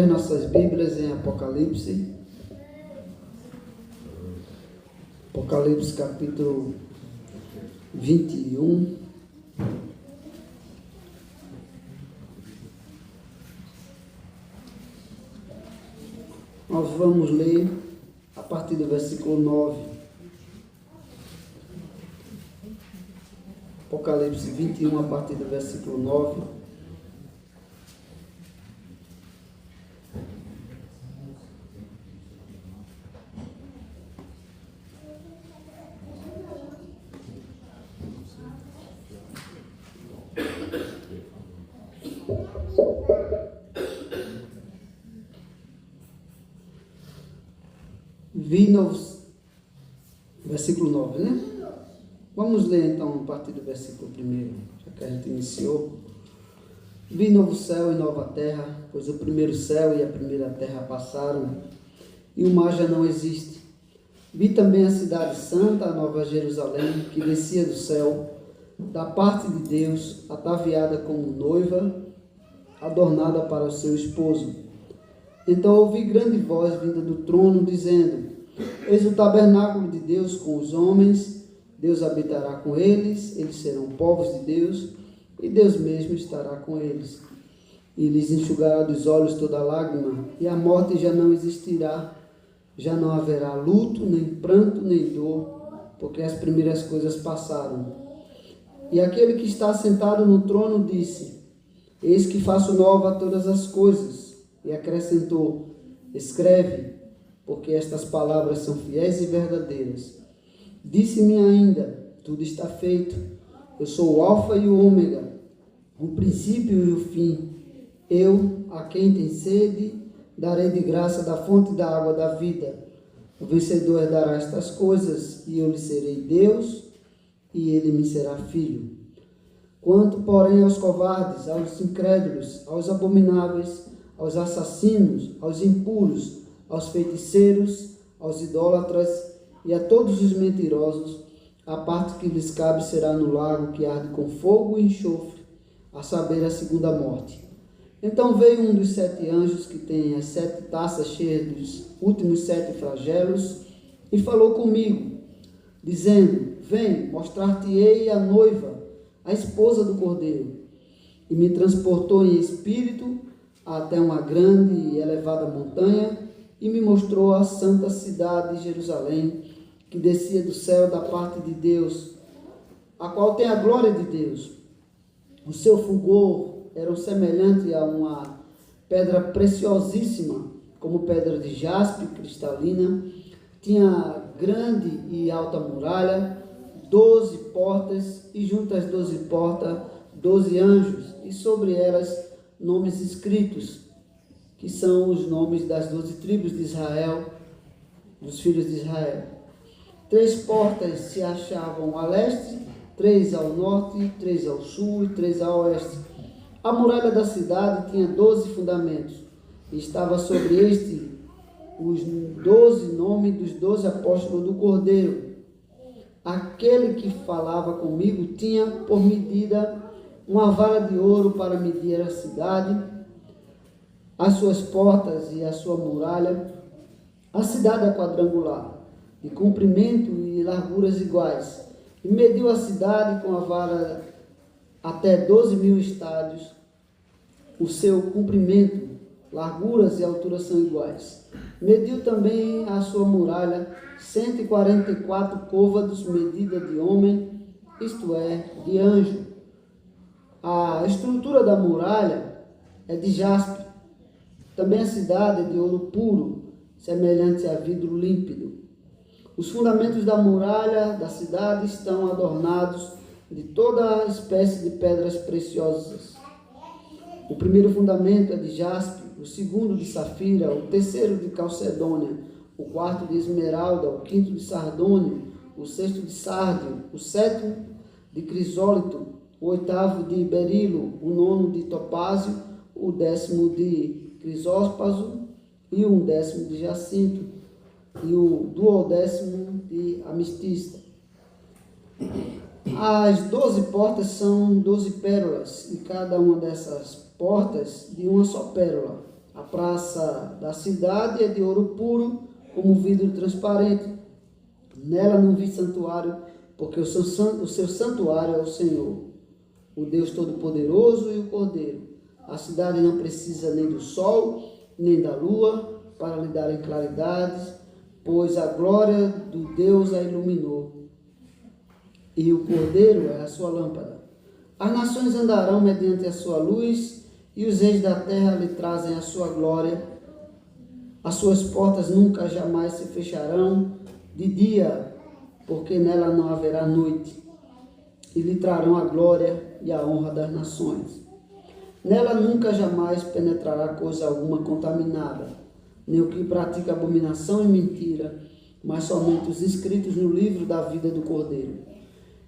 abrir nossas Bíblias em Apocalipse. Apocalipse capítulo 21. Nós vamos ler a partir do versículo 9. Apocalipse 21, a partir do versículo 9. Versículo 9, né? Vamos ler então a partir do versículo 1, já que a gente iniciou. Vi novo céu e nova terra, pois o primeiro céu e a primeira terra passaram, e o mar já não existe. Vi também a cidade santa, a nova Jerusalém, que descia do céu, da parte de Deus, ataviada como noiva, adornada para o seu esposo. Então ouvi grande voz vinda do trono, dizendo: Eis o tabernáculo de Deus com os homens, Deus habitará com eles, eles serão povos de Deus, e Deus mesmo estará com eles. E lhes enxugará dos olhos toda lágrima, e a morte já não existirá, já não haverá luto, nem pranto, nem dor, porque as primeiras coisas passaram. E aquele que está sentado no trono disse: Eis que faço nova todas as coisas. E acrescentou: Escreve, porque estas palavras são fiéis e verdadeiras. Disse-me ainda: Tudo está feito. Eu sou o Alfa e o Ômega, o princípio e o fim. Eu, a quem tem sede, darei de graça da fonte da água da vida. O vencedor herdará estas coisas, e eu lhe serei Deus, e ele me será filho. Quanto, porém, aos covardes, aos incrédulos, aos abomináveis, aos assassinos, aos impuros, aos feiticeiros, aos idólatras e a todos os mentirosos, a parte que lhes cabe será no lago que arde com fogo e enxofre, a saber, a segunda morte. Então veio um dos 7 anjos que tem as 7 taças cheias dos últimos 7 flagelos e falou comigo, dizendo: Vem, mostrar-te-ei a noiva, a esposa do Cordeiro. E me transportou em espírito até uma grande e elevada montanha, e me mostrou a santa cidade de Jerusalém, que descia do céu da parte de Deus, a qual tem a glória de Deus. O seu fulgor era semelhante a uma pedra preciosíssima, como pedra de jaspe cristalina. Tinha grande e alta muralha, 12 portas, e junto às 12 portas, 12 anjos, e sobre elas nomes escritos, que são os nomes das 12 tribos de Israel, dos filhos de Israel. 3 portas se achavam a leste, 3 ao norte, 3 ao sul e 3 a oeste. A muralha da cidade tinha 12 fundamentos, e estava sobre este os 12 nomes dos 12 apóstolos do Cordeiro. Aquele que falava comigo tinha por medida uma vara de ouro para medir a cidade, as suas portas e a sua muralha. A cidade é quadrangular, de comprimento e larguras iguais, e mediu a cidade com a vara até 12.000 estádios. O seu comprimento, larguras e altura são iguais. Mediu também a sua muralha 144 côvados, medida de homem, isto é, de anjo. A estrutura da muralha é de jaspe. Também a cidade é de ouro puro, semelhante a vidro límpido. Os fundamentos da muralha da cidade estão adornados de toda espécie de pedras preciosas. O primeiro fundamento é de jaspe, o segundo de safira, o terceiro de calcedônia, o quarto de esmeralda, o quinto de sardônio, o sexto de sárdio, o sétimo de crisólito, o oitavo de berilo, o nono de topázio, o 10º de crisópaso e o 11º de jacinto, e o 12º de ametista. As 12 portas são 12 pérolas, e cada uma dessas portas de uma só pérola. A praça da cidade é de ouro puro, como vidro transparente. Nela não vi santuário, porque o seu santuário é o Senhor, o Deus Todo-Poderoso e o Cordeiro. A cidade não precisa nem do sol, nem da lua, para lhe darem claridades, pois a glória do Deus a iluminou, e o Cordeiro é a sua lâmpada. As nações andarão mediante a sua luz, e os reis da terra lhe trazem a sua glória. As suas portas nunca jamais se fecharão de dia, porque nela não haverá noite, e lhe trarão a glória e a honra das nações. Nela nunca jamais penetrará coisa alguma contaminada, nem o que pratica abominação e mentira, mas somente os inscritos no livro da vida do Cordeiro.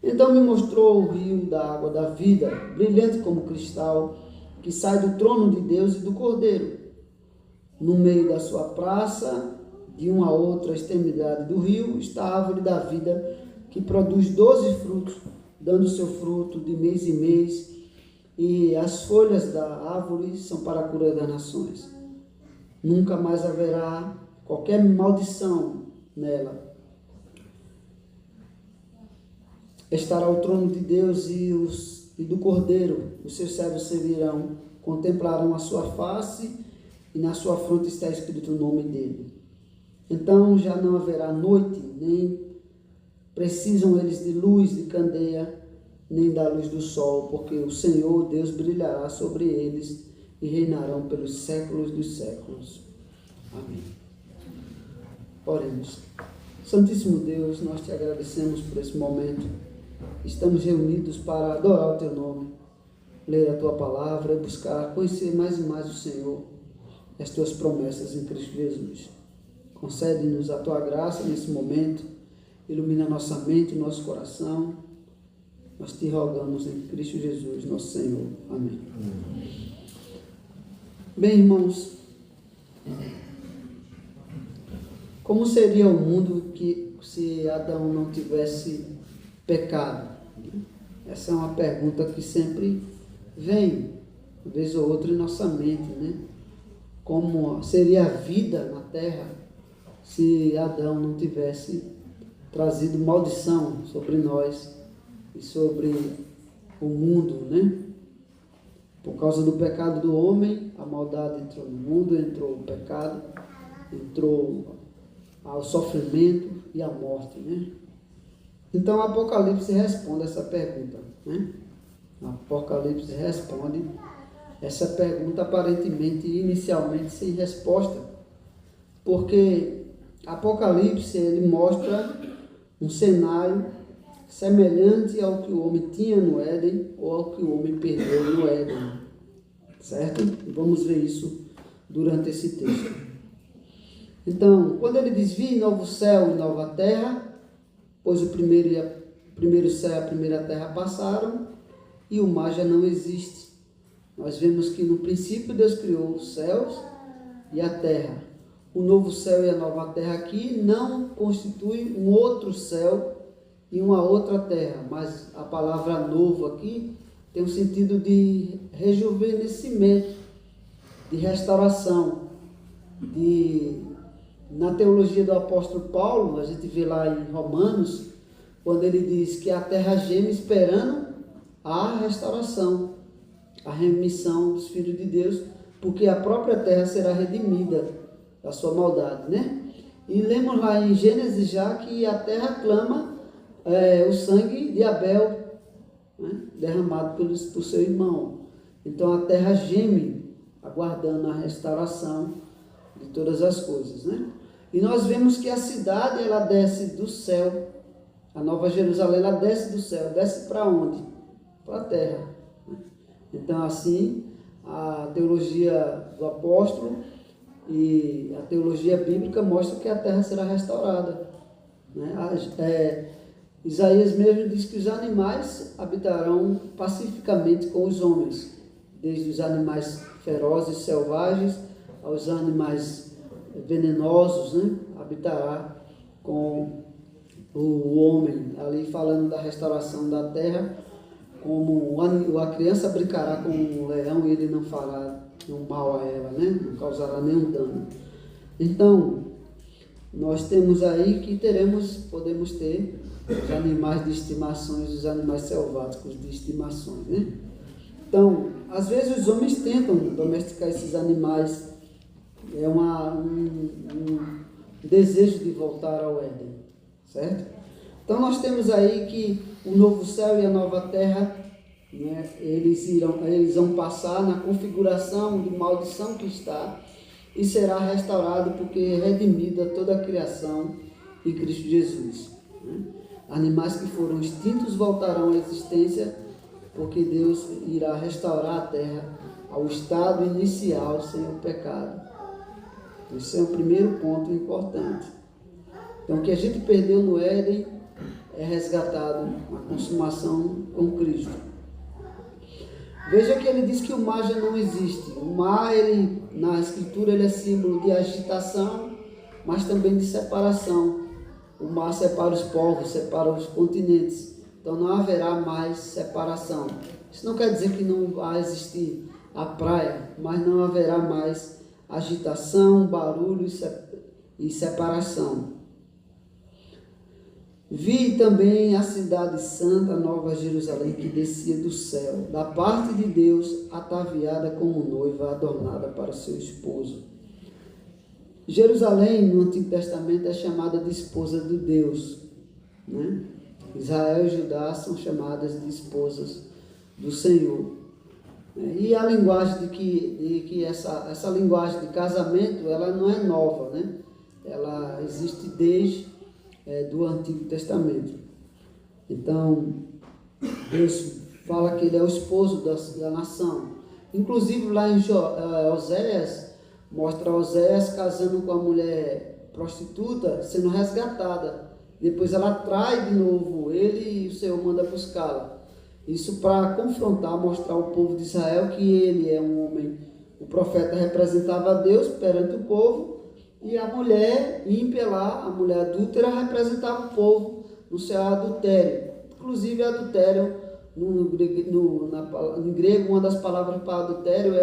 Então me mostrou o rio da água da vida, brilhante como cristal, que sai do trono de Deus e do Cordeiro. No meio da sua praça, de uma a outra extremidade do rio, está a árvore da vida, que produz 12 frutos, dando seu fruto de mês em mês, e as folhas da árvore são para a cura das nações. Nunca mais haverá qualquer maldição nela. Estará o trono de Deus e do Cordeiro. Os seus servos servirão, contemplarão a sua face, e na sua fronte está escrito o nome dele. Então já não haverá noite, nem precisam eles de luz de candeia, nem da luz do sol, porque o Senhor Deus brilhará sobre eles e reinarão pelos séculos dos séculos. Amém. Oremos. Santíssimo Deus, nós te agradecemos por esse momento. Estamos reunidos para adorar o teu nome, ler a tua palavra e buscar conhecer mais e mais o Senhor e as tuas promessas em Cristo Jesus. Concede-nos a tua graça nesse momento, ilumina nossa mente e nosso coração. Nós te rogamos em Cristo Jesus, nosso Senhor. Amém. Bem, irmãos, como seria o mundo se Adão não tivesse pecado? Essa é uma pergunta que sempre vem, uma vez ou outra, em nossa mente, né? Como seria a vida na terra se Adão não tivesse trazido maldição sobre nós e sobre o mundo, né? Por causa do pecado do homem, a maldade entrou no mundo, entrou o pecado, entrou o sofrimento e a morte, né? Então, o Apocalipse responde essa pergunta, né? O Apocalipse responde essa pergunta aparentemente, inicialmente, sem resposta, porque Apocalipse, ele mostra um cenário semelhante ao que o homem tinha no Éden ou ao que o homem perdeu no Éden, certo? E vamos ver isso durante esse texto. Então, quando ele diz: vi novo céu e nova terra, pois o primeiro céu e a primeira terra passaram e o mar já não existe. Nós vemos que no princípio Deus criou os céus e a terra. O novo céu e a nova terra aqui não constituem um outro céu e uma outra terra, mas a palavra novo aqui tem um sentido de rejuvenescimento, de restauração. Na teologia do apóstolo Paulo, a gente vê lá em Romanos, quando ele diz que a terra geme esperando a restauração, a remissão dos filhos de Deus, porque a própria terra será redimida da sua maldade, né? E lemos lá em Gênesis já que a terra clama o sangue de Abel, né? Derramado por seu irmão. Então a terra geme, aguardando a restauração de todas as coisas, né? E nós vemos que a cidade, ela desce do céu, a Nova Jerusalém, ela desce do céu, desce para onde? Para a terra. Então, assim, a teologia do apóstolo e a teologia bíblica mostra que a terra será restaurada, né? Isaías mesmo diz que os animais habitarão pacificamente com os homens, desde os animais ferozes, selvagens, aos animais venenosos, né? Habitará com o homem, ali falando da restauração da terra, como a criança brincará com um leão e ele não fará um mal a ela, né? Não causará nenhum dano. Então, nós temos aí que podemos ter os animais de estimações, os animais selváticos de estimações, né? Então, às vezes os homens tentam domesticar esses animais, é um desejo de voltar ao Éden, certo? Então nós temos aí que o novo céu e a nova terra, né, eles vão passar na configuração de maldição que está e será restaurado porque é redimida toda a criação em Cristo Jesus, né? Animais que foram extintos voltarão à existência porque Deus irá restaurar a terra ao estado inicial sem o pecado. Esse é o primeiro ponto importante. Então, o que a gente perdeu no Éden é resgatado na consumação com Cristo. Veja que ele diz que o mar já não existe. O mar, na Escritura, ele é símbolo de agitação, mas também de separação. O mar separa os povos, separa os continentes. Então não haverá mais separação. Isso não quer dizer que não vai existir a praia, mas não haverá mais agitação, barulho e separação. Vi também a cidade santa, Nova Jerusalém, que descia do céu, da parte de Deus, ataviada como noiva, adornada para o seu esposo. Jerusalém, no Antigo Testamento, é chamada de esposa de Deus, né? Israel e Judá são chamadas de esposas do Senhor. E a linguagem de que essa linguagem de casamento, ela não é nova, né? Ela existe desde do Antigo Testamento. Então, Deus fala que ele é o esposo da nação. Inclusive lá em Oséias, mostra Oséias casando com a mulher prostituta, sendo resgatada. Depois ela trai de novo ele e o Senhor manda buscá-la. Isso para confrontar, mostrar ao povo de Israel que ele é um homem. O profeta representava Deus perante o povo e a mulher ímpia lá, a mulher adúltera, representava o povo no seu adultério. Inclusive adultério, em grego, uma das palavras para adultério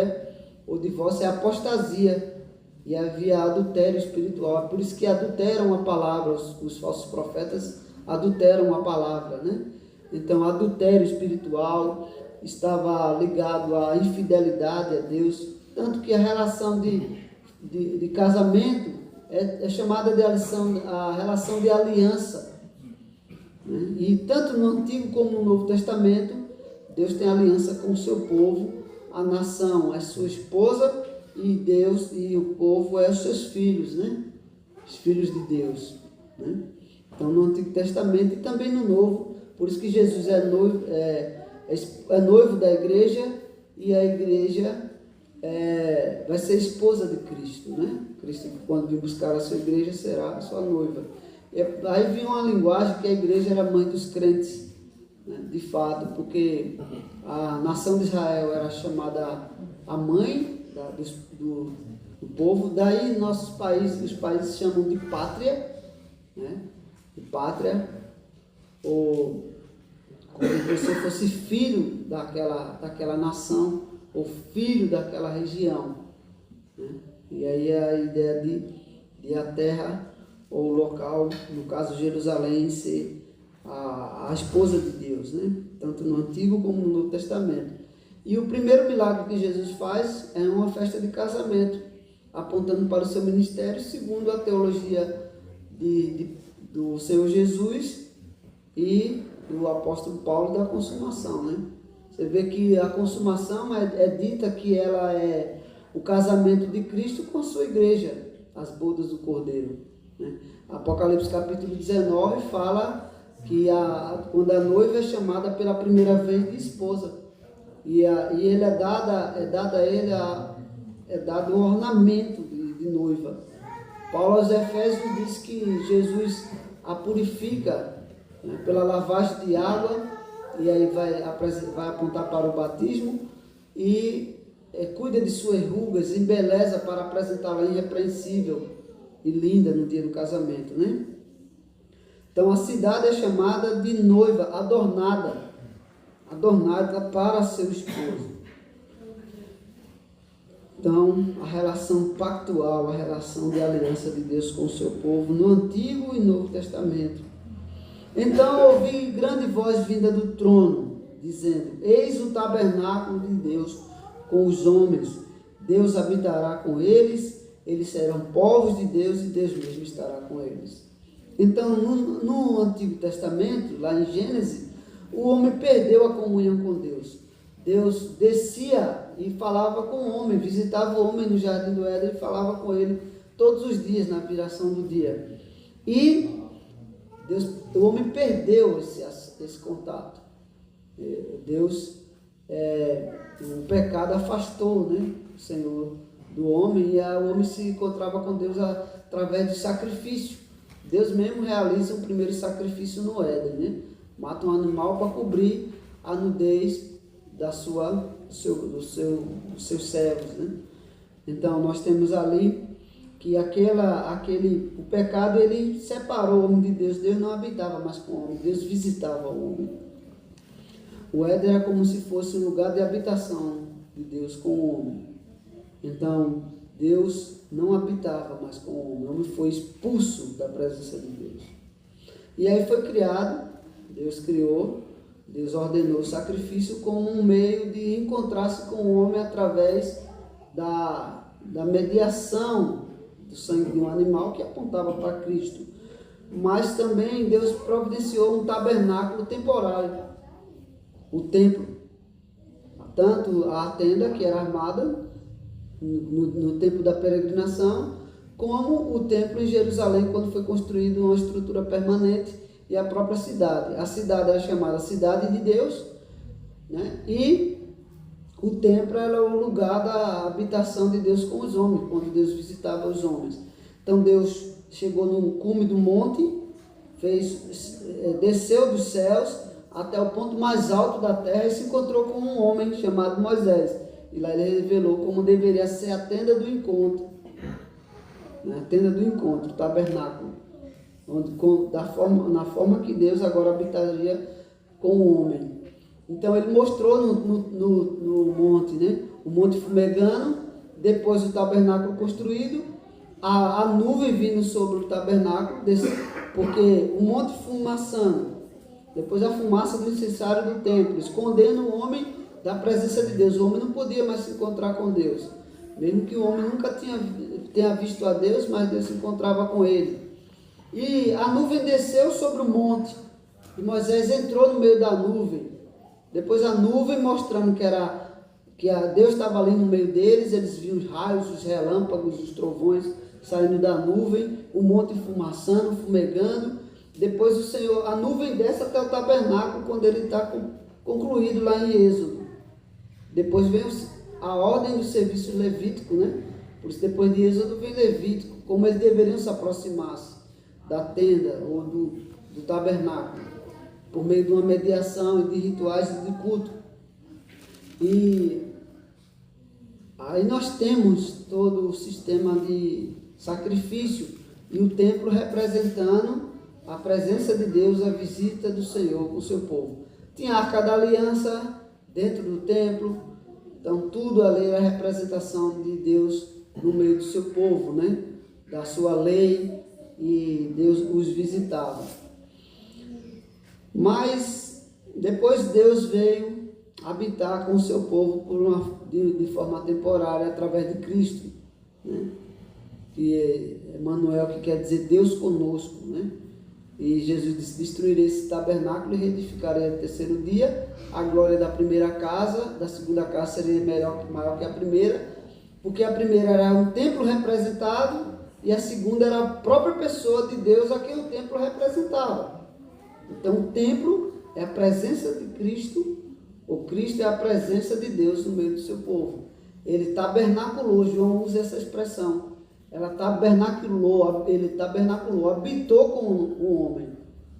o divórcio é apostasia. E havia adultério espiritual. É por isso que adulteram a palavra, os falsos profetas adulteram a palavra, né? Então, adultério espiritual estava ligado à infidelidade a Deus, tanto que a relação de casamento é chamada de a relação de aliança, né? E tanto no Antigo como no Novo Testamento, Deus tem aliança com o seu povo, a nação é sua esposa, e Deus e o povo é os seus filhos, né? Os filhos de Deus, né? Então, no Antigo Testamento e também no Novo, por isso que Jesus é noivo da igreja e a igreja vai ser esposa de Cristo, né? Cristo, quando vir buscar a sua igreja, será a sua noiva. E aí vinha uma linguagem que a igreja era mãe dos crentes, né? De fato, porque a nação de Israel era chamada a mãe do povo. Daí nossos países, os países chamam de pátria, né? De pátria, ou como se você fosse filho daquela nação, ou filho daquela região, né? E aí é a ideia de a terra, ou o local, no caso Jerusalém, ser a esposa de Deus, né? Tanto no Antigo como no Novo Testamento. E o primeiro milagre que Jesus faz é uma festa de casamento, apontando para o seu ministério, segundo a teologia do Senhor Jesus e do apóstolo Paulo, da consumação, né? Você vê que a consumação é dita que ela é o casamento de Cristo com a sua igreja, as bodas do Cordeiro, né? Apocalipse capítulo 19 fala que quando a noiva é chamada pela primeira vez de esposa, e ele é dado um ornamento de noiva. Paulo aos Efésios diz que Jesus a purifica, né, pela lavagem de água, e aí vai apontar para o batismo, e cuida de suas rugas, embeleza para apresentá-la irrepreensível e linda no dia do casamento, né? Então a cidade é chamada de noiva, adornada para seu esposo. Então, a relação pactual, a relação de aliança de Deus com o seu povo no Antigo e Novo Testamento. Então ouvi grande voz vinda do trono, dizendo: Eis o tabernáculo de Deus com os homens. Deus habitará com eles, eles serão povos de Deus e Deus mesmo estará com eles. Então, no Antigo Testamento, lá em Gênesis, o homem perdeu a comunhão com Deus. Deus descia e falava com o homem, visitava o homem no Jardim do Éden e falava com ele todos os dias, na viração do dia. E o homem perdeu esse contato. O pecado afastou, né, o Senhor do homem, e o homem se encontrava com Deus através de sacrifício. Deus mesmo realiza um primeiro sacrifício no Éden, né? Mata um animal para cobrir a nudez dos seus servos, né? Então nós temos ali que o pecado, ele separou o homem de Deus. Deus não habitava mais com o homem, Deus visitava o homem. O Éden era como se fosse um lugar de habitação de Deus com o homem. Então Deus não habitava mais com o homem foi expulso da presença de Deus. E aí foi criado, Deus criou, Deus ordenou o sacrifício como um meio de encontrar-se com o homem através da mediação do sangue de um animal que apontava para Cristo. Mas também Deus providenciou um tabernáculo temporário, o templo. Tanto a tenda que era armada no tempo da peregrinação, como o templo em Jerusalém, quando foi construído uma estrutura permanente, e a própria cidade. A cidade era chamada Cidade de Deus, né? E o templo era o lugar da habitação de Deus com os homens, quando Deus visitava os homens. Então Deus chegou no cume do monte, desceu dos céus até o ponto mais alto da terra e se encontrou com um homem chamado Moisés. E lá ele revelou como deveria ser a tenda do encontro, né? A tenda do encontro, o tabernáculo, na forma que Deus agora habitaria com o homem. Então ele mostrou no monte, né? O monte fumegando, depois o tabernáculo construído, a nuvem vindo sobre o tabernáculo, porque o monte fumaçando, depois a fumaça do incensário do templo, escondendo o homem da presença de Deus. O homem não podia mais se encontrar com Deus, mesmo que o homem nunca tenha visto a Deus, mas Deus se encontrava com ele. E a nuvem desceu sobre o monte, e Moisés entrou no meio da nuvem. Depois a nuvem mostrando que Deus estava ali no meio deles, eles viam os raios, os relâmpagos, os trovões saindo da nuvem, o monte fumaçando, fumegando. Depois a nuvem desce até o tabernáculo, quando ele está concluído lá em Êxodo. Depois vem a ordem do serviço levítico, né? Por isso depois de Êxodo vem Levítico, como eles deveriam se aproximar da tenda ou do tabernáculo, por meio de uma mediação e de rituais de culto. E aí nós temos todo o sistema de sacrifício e o templo representando a presença de Deus, a visita do Senhor com o seu povo. Tinha a Arca da Aliança dentro do templo, então tudo ali era a representação de Deus no meio do seu povo, né? Da sua lei, e Deus os visitava. Mas depois Deus veio habitar com o seu povo de forma temporária através de Cristo, né? Que é Emmanuel, que quer dizer Deus conosco, né? E Jesus disse: destruirei esse tabernáculo e reedificarei no terceiro dia. A glória da primeira casa, da segunda casa seria maior que a primeira, porque a primeira era um templo representado e a segunda era a própria pessoa de Deus a quem o templo representava. Então o templo é a presença de Cristo, o Cristo é a presença de Deus no meio do seu povo. Ele tabernaculou, João usa essa expressão. Ele tabernaculou, habitou com o homem,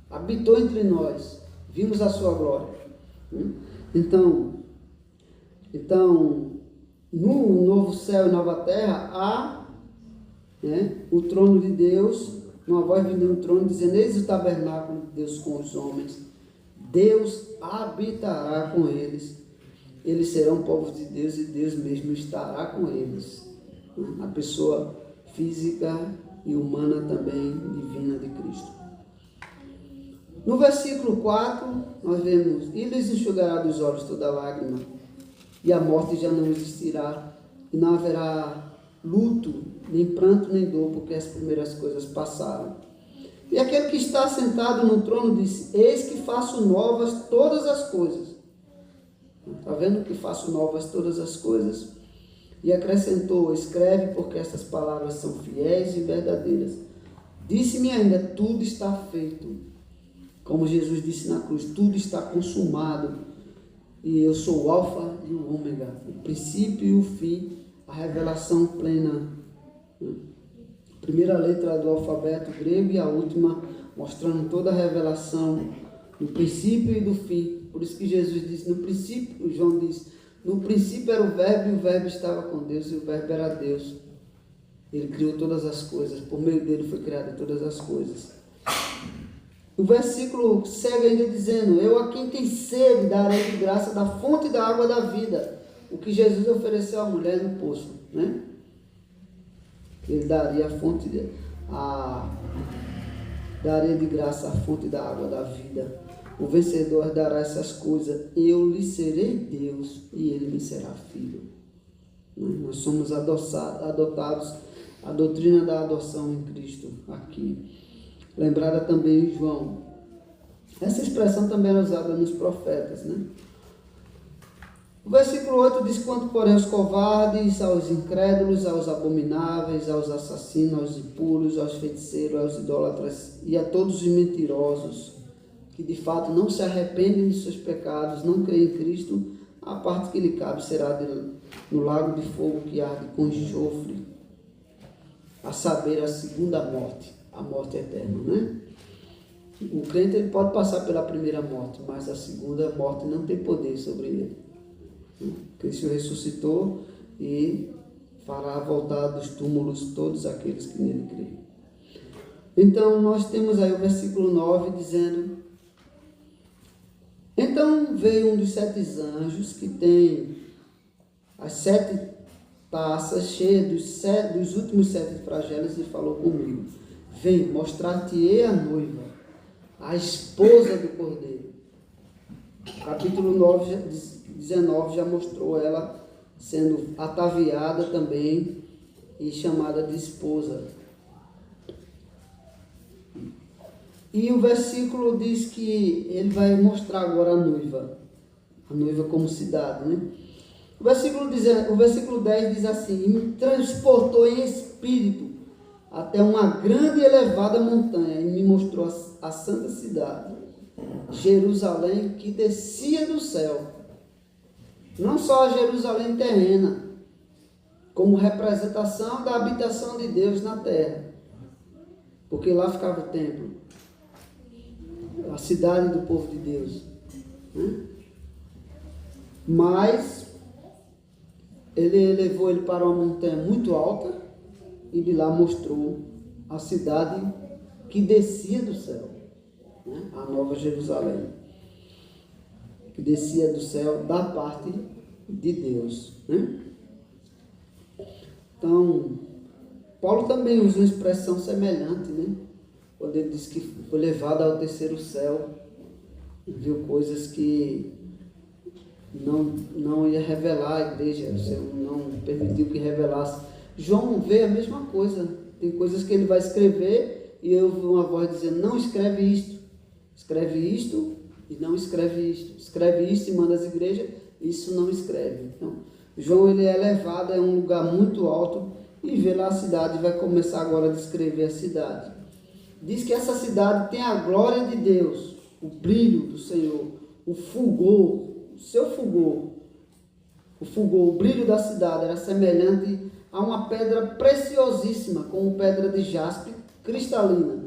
habitou entre nós, vimos a sua glória. Então, no novo céu e nova terra há, né, o trono de Deus, uma voz vindo do trono dizendo: eis o tabernáculo de Deus com os homens, Deus habitará com eles, eles serão povos de Deus e Deus mesmo estará com eles. A pessoa física e humana também, divina de Cristo. No versículo 4, nós vemos: e lhes enxugará dos olhos toda lágrima, e a morte já não existirá, e não haverá luto, nem pranto, nem dor, porque as primeiras coisas passaram. E aquele que está sentado no trono disse: eis que faço novas todas as coisas. Está vendo que faço novas todas as coisas? E acrescentou: escreve, porque estas palavras são fiéis e verdadeiras. Disse-me ainda: tudo está feito. Como Jesus disse na cruz, tudo está consumado. E eu sou o alfa e o ômega, o princípio e o fim, a revelação plena. A primeira letra do alfabeto grego e a última mostrando toda a revelação do princípio e do fim. Por isso que Jesus disse, no princípio, João diz, no princípio era o verbo e o verbo estava com Deus e o verbo era Deus. Ele criou todas as coisas, por meio dele foi criada todas as coisas. O versículo segue ainda dizendo: eu a quem tem sede darei de graça da fonte da água da vida. O que Jesus ofereceu à mulher no poço, né? Ele daria daria de graça a fonte da água da vida. O vencedor dará essas coisas. Eu lhe serei Deus e ele me será filho. Nós somos adotados, a doutrina da adoção em Cristo aqui. Lembrada também em João. Essa expressão também era usada nos profetas, né? O versículo 8 diz: quanto porém aos covardes, aos incrédulos, aos abomináveis, aos assassinos, aos impuros, aos feiticeiros, aos idólatras e a todos os mentirosos, que de fato não se arrependem de seus pecados, não creem em Cristo, a parte que lhe cabe será no lago de fogo que arde com enxofre, a saber, a segunda morte, a morte eterna, né? O crente ele pode passar pela primeira morte, mas a segunda morte não tem poder sobre ele. Cristo ressuscitou e fará voltar dos túmulos todos aqueles que nele creem. Então, nós temos aí o versículo 9 dizendo: então veio um dos 7 anjos que tem as 7 taças cheias dos últimos 7 flagelos e falou comigo: vem, mostrar-te-ei a noiva, a esposa do Cordeiro. Capítulo 19 já mostrou ela sendo ataviada também e chamada de esposa. E o versículo diz que ele vai mostrar agora a noiva como cidade, né? O versículo 10 diz assim: e me transportou em espírito até uma grande e elevada montanha e me mostrou a santa cidade, Jerusalém, que descia do céu. Não só a Jerusalém terrena, como representação da habitação de Deus na terra, porque lá ficava o templo, a cidade do povo de Deus, né? Mas ele levou ele para uma montanha muito alta e de lá mostrou a cidade que descia do céu, né? A Nova Jerusalém, que descia do céu da parte de Deus, né? Então, Paulo também usa uma expressão semelhante, né? Quando ele diz que foi levado ao terceiro céu, viu coisas que não ia revelar a igreja, o Senhor não permitiu que revelasse. João vê a mesma coisa, tem coisas que ele vai escrever e eu ouvi uma voz dizendo: não escreve isto e não escreve isto, escreve isto e manda às igrejas, isso não escreve. Então, João ele é levado a um lugar muito alto e vê lá a cidade e vai começar agora a descrever a cidade. Diz que essa cidade tem a glória de Deus, o brilho do Senhor, o fulgor, o brilho da cidade era semelhante a uma pedra preciosíssima, como pedra de jaspe cristalina.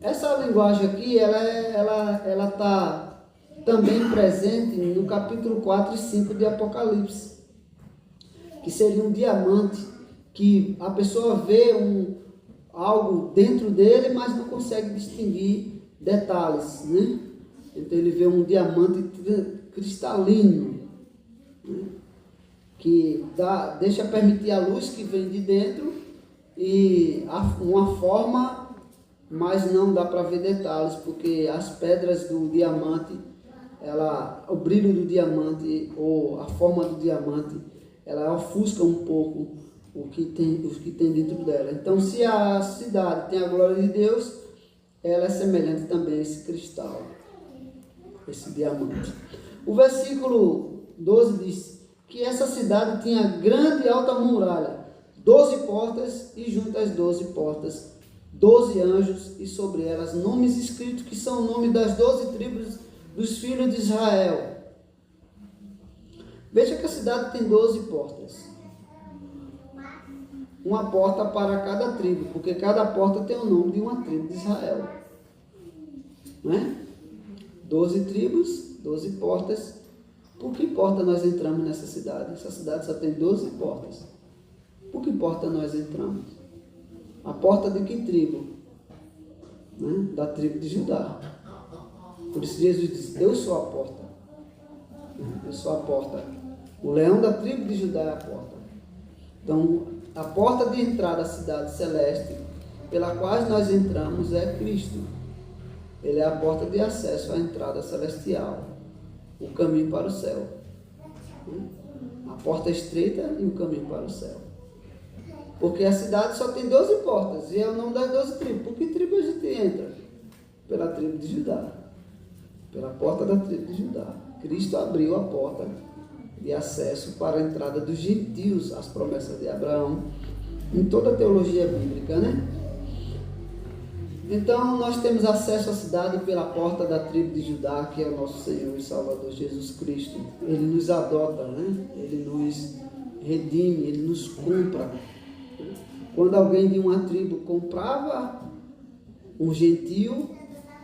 Essa linguagem aqui, ela está também presente no capítulo 4 e 5 de Apocalipse, que seria um diamante, que a pessoa vê algo dentro dele, mas não consegue distinguir detalhes, né? Então ele vê um diamante cristalino, né? Que deixa permitir a luz que vem de dentro e uma forma, mas não dá para ver detalhes, porque as pedras do diamante, o brilho do diamante ou a forma do diamante, ela ofusca um pouco os que tem dentro dela. Então, se a cidade tem a glória de Deus, ela é semelhante também a esse cristal, esse diamante. O versículo 12 diz que essa cidade tinha grande e alta muralha, 12 portas, e junto às 12 portas, 12 anjos, e sobre elas nomes escritos, que são o nome das 12 tribos dos filhos de Israel. Veja que a cidade tem 12 portas. Uma porta para cada tribo, porque cada porta tem o nome de uma tribo de Israel. Não é? 12 tribos, 12 portas. Por que porta nós entramos nessa cidade? Essa cidade só tem 12 portas. Por que porta nós entramos? A porta de que tribo? Né? Da tribo de Judá. Por isso Jesus diz, eu sou a porta. Eu sou a porta. O leão da tribo de Judá é a porta. Então, a porta de entrada à cidade celeste, pela qual nós entramos, é Cristo. Ele é a porta de acesso à entrada celestial. O caminho para o céu. A porta estreita e o caminho para o céu. Porque a cidade só tem 12 portas, e é o nome das 12 tribos. Por que tribo a gente entra? Pela tribo de Judá. Pela porta da tribo de Judá. Cristo abriu a porta de acesso para a entrada dos gentios, as promessas de Abraão, em toda a teologia bíblica, né? Então, nós temos acesso à cidade pela porta da tribo de Judá, que é o nosso Senhor e Salvador Jesus Cristo. Ele nos adota, né? Ele nos redime, ele nos compra. Quando alguém de uma tribo comprava um gentio,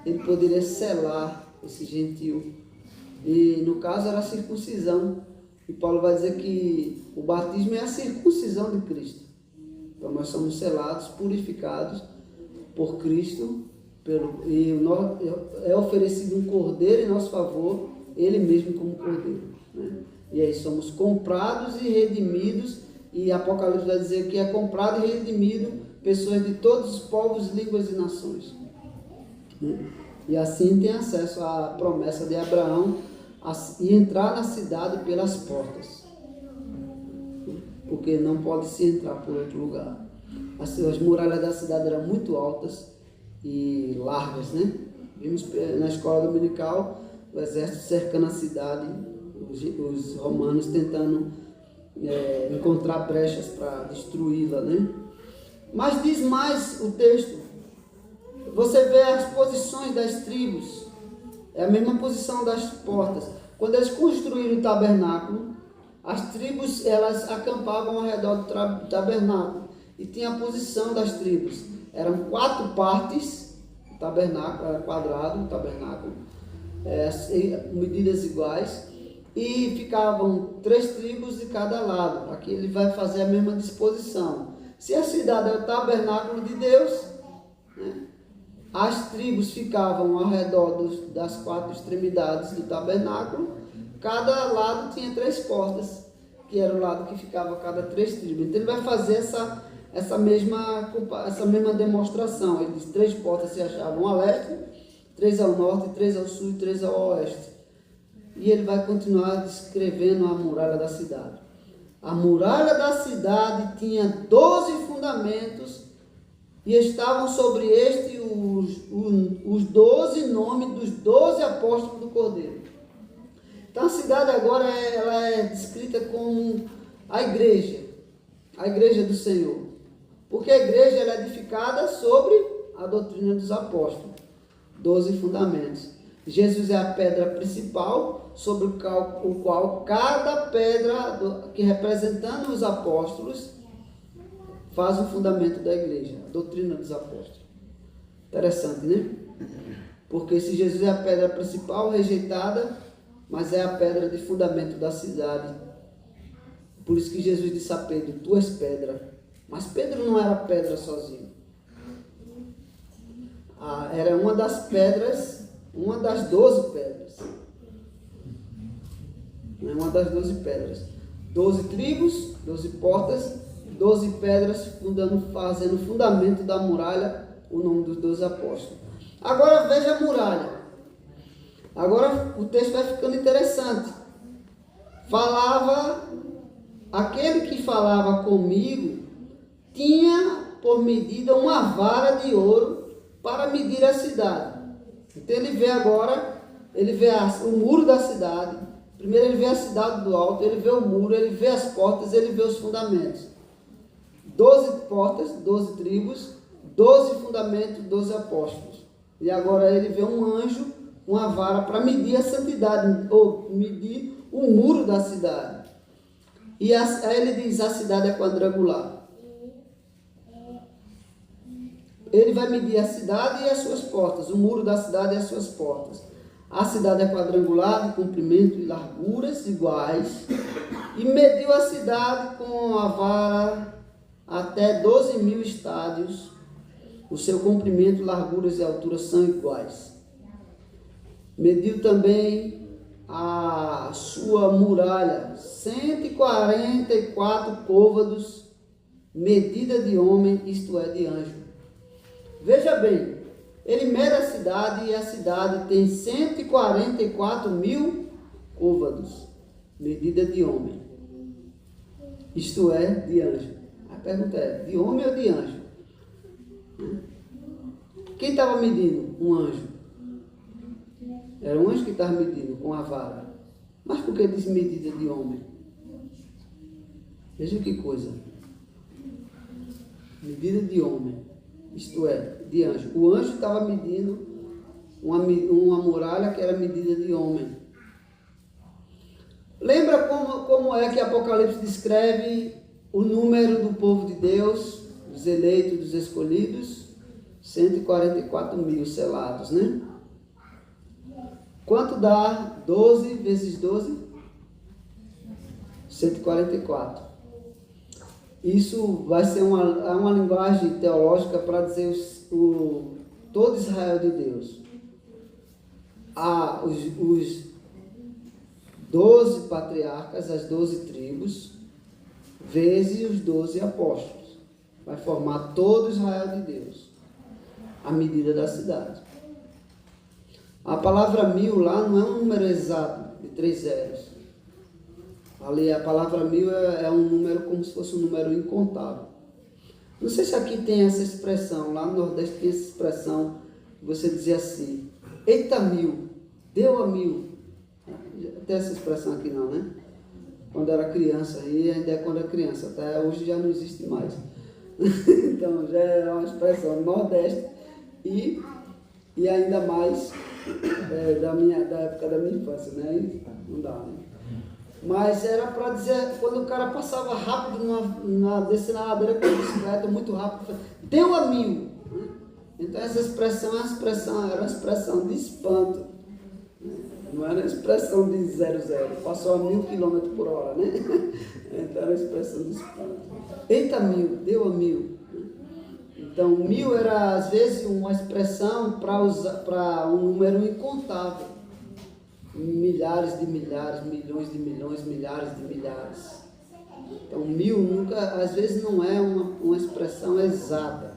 ele poderia selar esse gentio. E, no caso, era a circuncisão. E Paulo vai dizer que o batismo é a circuncisão de Cristo. Então, nós somos selados, purificados por Cristo, é oferecido um cordeiro em nosso favor, ele mesmo como cordeiro, né? E aí somos comprados e redimidos, e Apocalipse vai dizer que é comprado e redimido pessoas de todos os povos, línguas e nações, né? E assim tem acesso à promessa de Abraão e entrar na cidade pelas portas, porque não pode se entrar por outro lugar. As muralhas da cidade eram muito altas e largas, né? Vimos na escola dominical o exército cercando a cidade, os romanos tentando encontrar brechas para destruí-la, né? Mas diz mais o texto. Você vê as posições das tribos, é a mesma posição das portas. Quando eles construíram o tabernáculo, as tribos elas acampavam ao redor do tabernáculo. E tinha a posição das tribos. Eram 4 partes, o tabernáculo era quadrado, o tabernáculo, medidas iguais, e ficavam 3 tribos de cada lado. Aqui ele vai fazer a mesma disposição. Se a cidade é o tabernáculo de Deus, né, as tribos ficavam ao redor das 4 extremidades do tabernáculo. Cada lado tinha 3 portas, que era o lado que ficava cada 3 tribos. Então ele vai fazer essa mesma demonstração. Ele diz 3 portas se achavam a leste, 3 ao norte, 3 ao sul e 3 ao oeste. E ele vai continuar descrevendo a muralha da cidade. A muralha da cidade tinha 12 fundamentos e estavam sobre este os 12 nomes dos 12 apóstolos do Cordeiro. Então a cidade agora ela é descrita como a igreja do Senhor. Porque a igreja ela é edificada sobre a doutrina dos apóstolos. 12 fundamentos. Jesus é a pedra principal, sobre o qual cada pedra, que representando os apóstolos, faz o fundamento da igreja, a doutrina dos apóstolos. Interessante, né? Porque se Jesus é a pedra principal, rejeitada, mas é a pedra de fundamento da cidade. Por isso que Jesus disse a Pedro, tu és pedra. Mas Pedro não era pedra sozinho. Era uma das pedras, uma das 12 pedras. É uma das 12 pedras. 12 tribos, 12 portas, 12 pedras fazendo o fundamento da muralha, o nome dos 12 apóstolos. Agora veja a muralha. Agora o texto vai ficando interessante. Aquele que falava comigo tinha por medida uma vara de ouro para medir a cidade. Então ele vê agora, o muro da cidade. Primeiro ele vê a cidade do alto, ele vê o muro, ele vê as portas, ele vê os fundamentos. 12 portas, 12 tribos, 12 fundamentos, 12 apóstolos. E agora ele vê um anjo, uma vara para medir a santidade, ou medir o muro da cidade. E aí ele diz, a cidade é quadrangular. Ele vai medir a cidade e as suas portas, o muro da cidade e as suas portas. A cidade é quadrangular, de comprimento e larguras iguais, e mediu a cidade com a vara até 12.000 estádios. O seu comprimento, larguras e alturas são iguais. Mediu também a sua muralha, 144 côvados, medida de homem, isto é, de anjo. Veja bem, ele mede a cidade e a cidade tem 144.000 côvados, medida de homem, isto é, de anjo. A pergunta é, de homem ou de anjo? Quem estava medindo? Um anjo. Era um anjo que estava medindo com a vara. Mas por que diz medida de homem? Veja que coisa. Medida de homem, isto é, de anjo. O anjo estava medindo uma muralha que era medida de homem. Lembra como é que Apocalipse descreve o número do povo de Deus, dos eleitos, dos escolhidos? 144.000 selados, né? Quanto dá 12 vezes 12? 144. Isso vai ser uma linguagem teológica para dizer todo Israel de Deus. Os 12 patriarcas, as 12 tribos, vezes os 12 apóstolos. Vai formar todo Israel de Deus. A medida da cidade. A palavra 1000 lá não é um número exato de 3 zeros. Ali a palavra 1000 é um número como se fosse um número incontável. Não sei se aqui tem essa expressão, lá no Nordeste tem essa expressão, você dizia assim, eita 1000, deu a 1000. Tem essa expressão aqui não, né? Quando era criança, e ainda é quando era criança, até hoje já não existe mais. Então já é uma expressão do Nordeste e ainda mais da época da minha infância, né? Não dá, né? Mas era para dizer, quando o cara passava rápido descendo a ladeira com a bicicleta, muito rápido, deu a 1000. Né? Então essa expressão era uma expressão de espanto. Né? Não era uma expressão de 00, passou a 1000 km por hora, né? Então era uma expressão de espanto. Eita 1000, deu a 1000. Então 1000 era às vezes uma expressão para um número incontável. Milhares de milhares, milhões de milhões, milhares de milhares. Então 1000 nunca, às vezes não é uma expressão exata.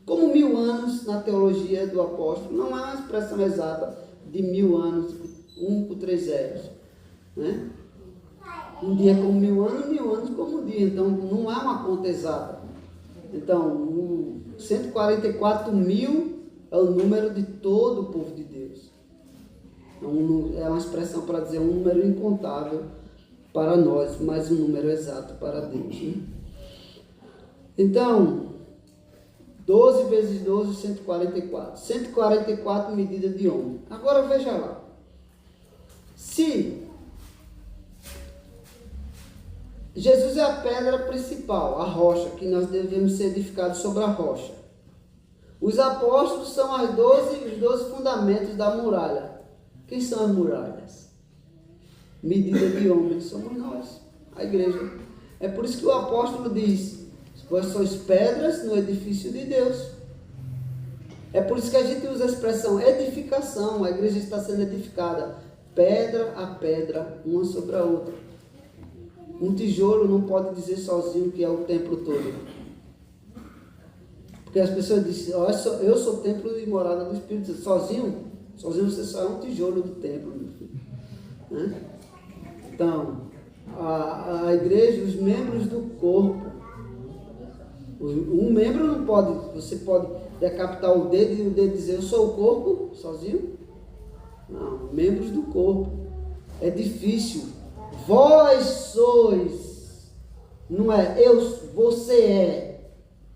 Como 1000 anos na teologia do apóstolo não é uma expressão exata de 1000 anos, 1 por 3 zeros. Né? Um dia como 1000 anos como um dia. Então não é uma conta exata. Então 144.000 é o número de todo o povo de Deus. É uma expressão para dizer um número incontável para nós, mas um número exato para Deus. Né? Então, 12 vezes 12, 144. 144 medidas de homem. Agora veja lá. Se Jesus é a pedra principal, a rocha, que nós devemos ser edificados sobre a rocha. Os apóstolos são os 12 fundamentos da muralha. Quem são as muralhas? Medida de homens, somos nós, a igreja. É por isso que o apóstolo diz, vós sois pedras no edifício de Deus. É por isso que a gente usa a expressão edificação, a igreja está sendo edificada. pedra a pedra, uma sobre a outra. Um tijolo não pode dizer sozinho que é o templo todo. Porque as pessoas dizem, eu sou o templo e morada do Espírito Santo. Sozinho você só é um tijolo do templo, meu filho. Né? Então, a igreja, os membros do corpo, um membro não pode, você pode decapitar o dedo e o dedo dizer, eu sou o corpo, sozinho? Não, membros do corpo. É difícil. Vós sois, não é você é.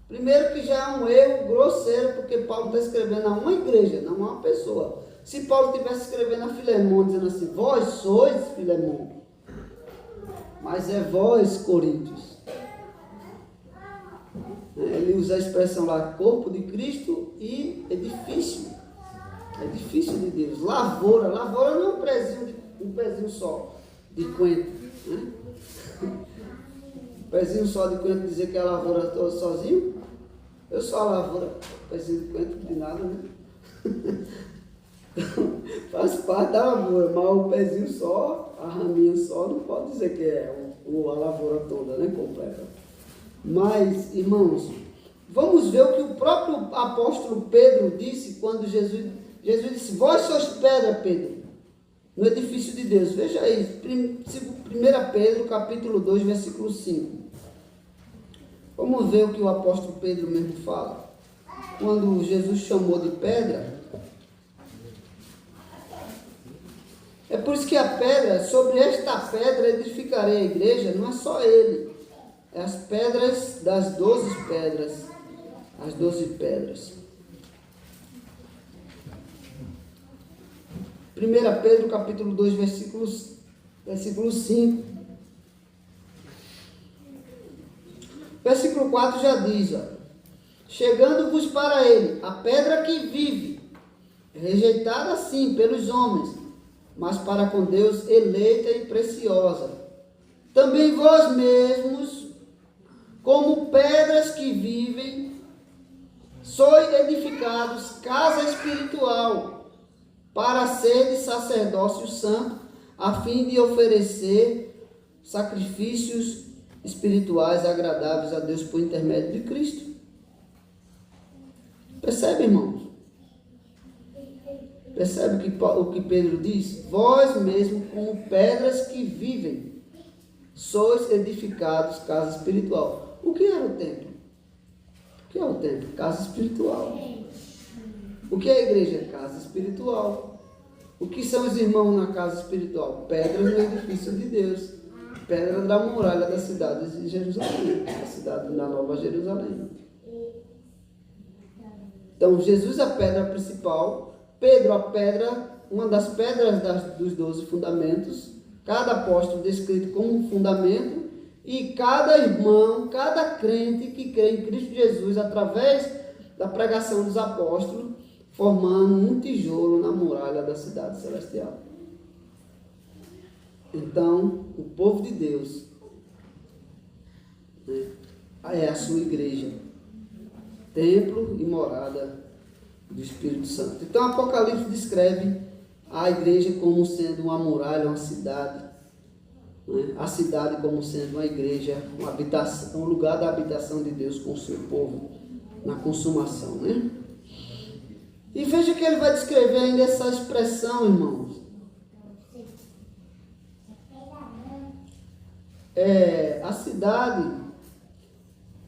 Primeiro que já é um erro grosseiro, porque Paulo está escrevendo a uma igreja, não a uma pessoa. Se Paulo estivesse escrevendo a Filemão, dizendo assim, vós sois Filemão, mas é vós, Coríntios. Ele usa a expressão lá, corpo de Cristo, e edifício. Edifício de Deus. Lavoura não é um pezinho só de coentro. Né? Um pezinho só de coentro dizer que é a lavoura toda sozinho. Eu sou a lavoura, pezinho de coentro de nada, né? Então, faz parte da lavoura, mas o pezinho só, a raminha só, não pode dizer que é a lavoura toda, né? Completa. Mas, irmãos, vamos ver o que o próprio apóstolo Pedro disse quando Jesus disse, vós sois pedra, Pedro, no edifício de Deus. Veja aí, 1 Pedro, capítulo 2, versículo 5. Vamos ver o que o apóstolo Pedro mesmo fala. Quando Jesus chamou de pedra, é por isso que a pedra, sobre esta pedra edificarei a igreja, não é só ele, é as pedras das 12 pedras, as 12 pedras. 1 Pedro capítulo 2, versículo 5. Versículo 4 já diz, chegando-vos para ele, a pedra que vive, rejeitada sim pelos homens, mas para com Deus eleita e preciosa. Também vós mesmos, como pedras que vivem, sois edificados casa espiritual, para ser de sacerdócio santo, a fim de oferecer sacrifícios espirituais agradáveis a Deus por intermédio de Cristo. Percebe, irmãos? Percebe o que Pedro diz? Vós mesmo, como pedras que vivem, sois edificados casa espiritual. O que era o templo? O que é o templo? Casa espiritual. O que é a igreja? Casa espiritual. O que são os irmãos na casa espiritual? Pedras no edifício de Deus. Pedra da muralha da cidade de Jerusalém. Da cidade da Nova Jerusalém. Então, Jesus a pedra principal, Pedro a pedra, uma das pedras dos 12 fundamentos, cada apóstolo descrito como um fundamento, e cada irmão, cada crente que crê em Cristo Jesus, através da pregação dos apóstolos, formando um tijolo na muralha da cidade celestial. Então, o povo de Deus, né, é a sua igreja, templo e morada do Espírito Santo. Então, Apocalipse descreve a igreja como sendo uma muralha, uma cidade, né? A cidade como sendo uma igreja, uma habitação, um lugar da habitação de Deus com o seu povo, na consumação, né? E veja que ele vai descrever ainda essa expressão, irmãos. A cidade,